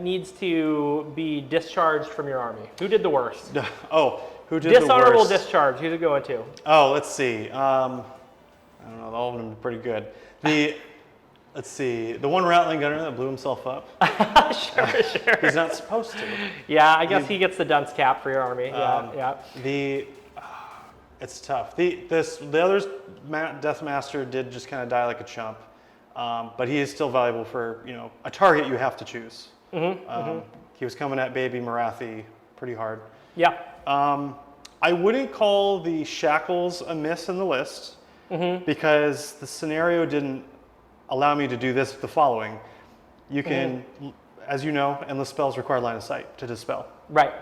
needs to be discharged from your army? Who did the worst? Oh, who did the worst? Dishonorable discharge. Who's it going to? Oh, let's see. I don't know. All of them are pretty good. Let's see. The one Rattling Gunner that blew himself up. Sure. He's not supposed to. Yeah, I guess he gets the dunce cap for your army. Yeah. It's tough. The other's Death Master did just kind of die like a chump, but he is still valuable for a target you have to choose. He was coming at baby Morathi pretty hard. Yeah. I wouldn't call the shackles a miss in the list because the scenario didn't allow me to do the following. You can, as you know, endless spells require line of sight to dispel. Right.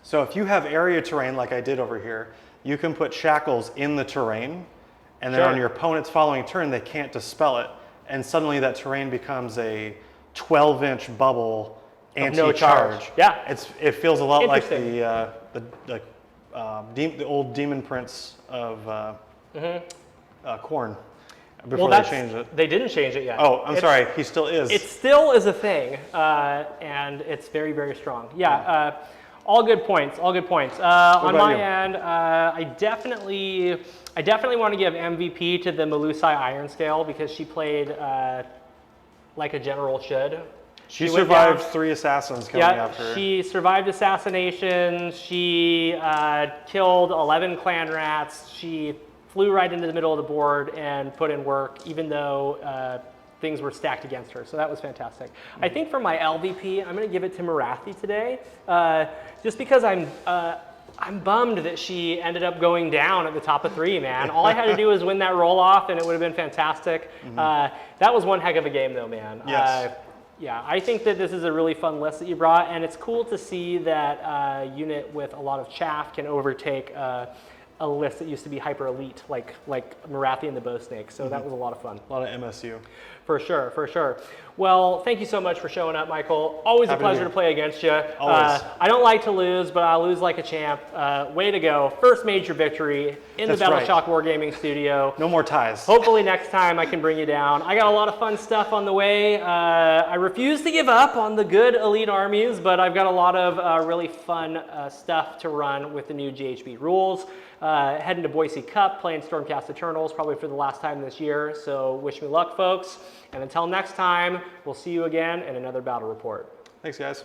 So if you have area terrain like I did over here, you can put shackles in the terrain, and then on your opponent's following turn, they can't dispel it, and suddenly that terrain becomes a 12-inch bubble anti-charge. No charge. Yeah. It feels a lot like the old Demon Prince of Khorne before they changed it. They didn't change it yet. Oh, I'm sorry. He still is. It still is a thing, and it's very, very strong. Yeah. All good points. All good points. On my end, I definitely want to give MVP to the Melusai Iron Scale because she played like a general should. She survived 3 assassins coming after her. She survived assassination. She killed 11 clan rats. She flew right into the middle of the board and put in work, even though things were stacked against her. So that was fantastic. I think for my LVP, I'm going to give it to Morathi today, just because I'm bummed that she ended up going down at the top of 3, man. All I had to do was win that roll off, and it would have been fantastic. That was one heck of a game, though, man. Yes. Yeah, I think that this is a really fun list that you brought, and it's cool to see that unit with a lot of chaff can overtake a list that used to be hyper elite, like Morathi and the Bow Snake. So that was a lot of fun. A lot of MSU. For sure, for sure. Well, thank you so much for showing up, Michael. Always a pleasure to play against you. Always. I don't like to lose, but I lose like a champ. Way to go. First major victory in the Battleshock Wargaming studio. No more ties. Hopefully next time I can bring you down. I got a lot of fun stuff on the way. I refuse to give up on the good elite armies, but I've got a lot of really fun stuff to run with the new GHB rules. Heading to Boise Cup, playing Stormcast Eternals probably for the last time this year. So wish me luck, folks. And until next time, we'll see you again in another battle report. Thanks, guys.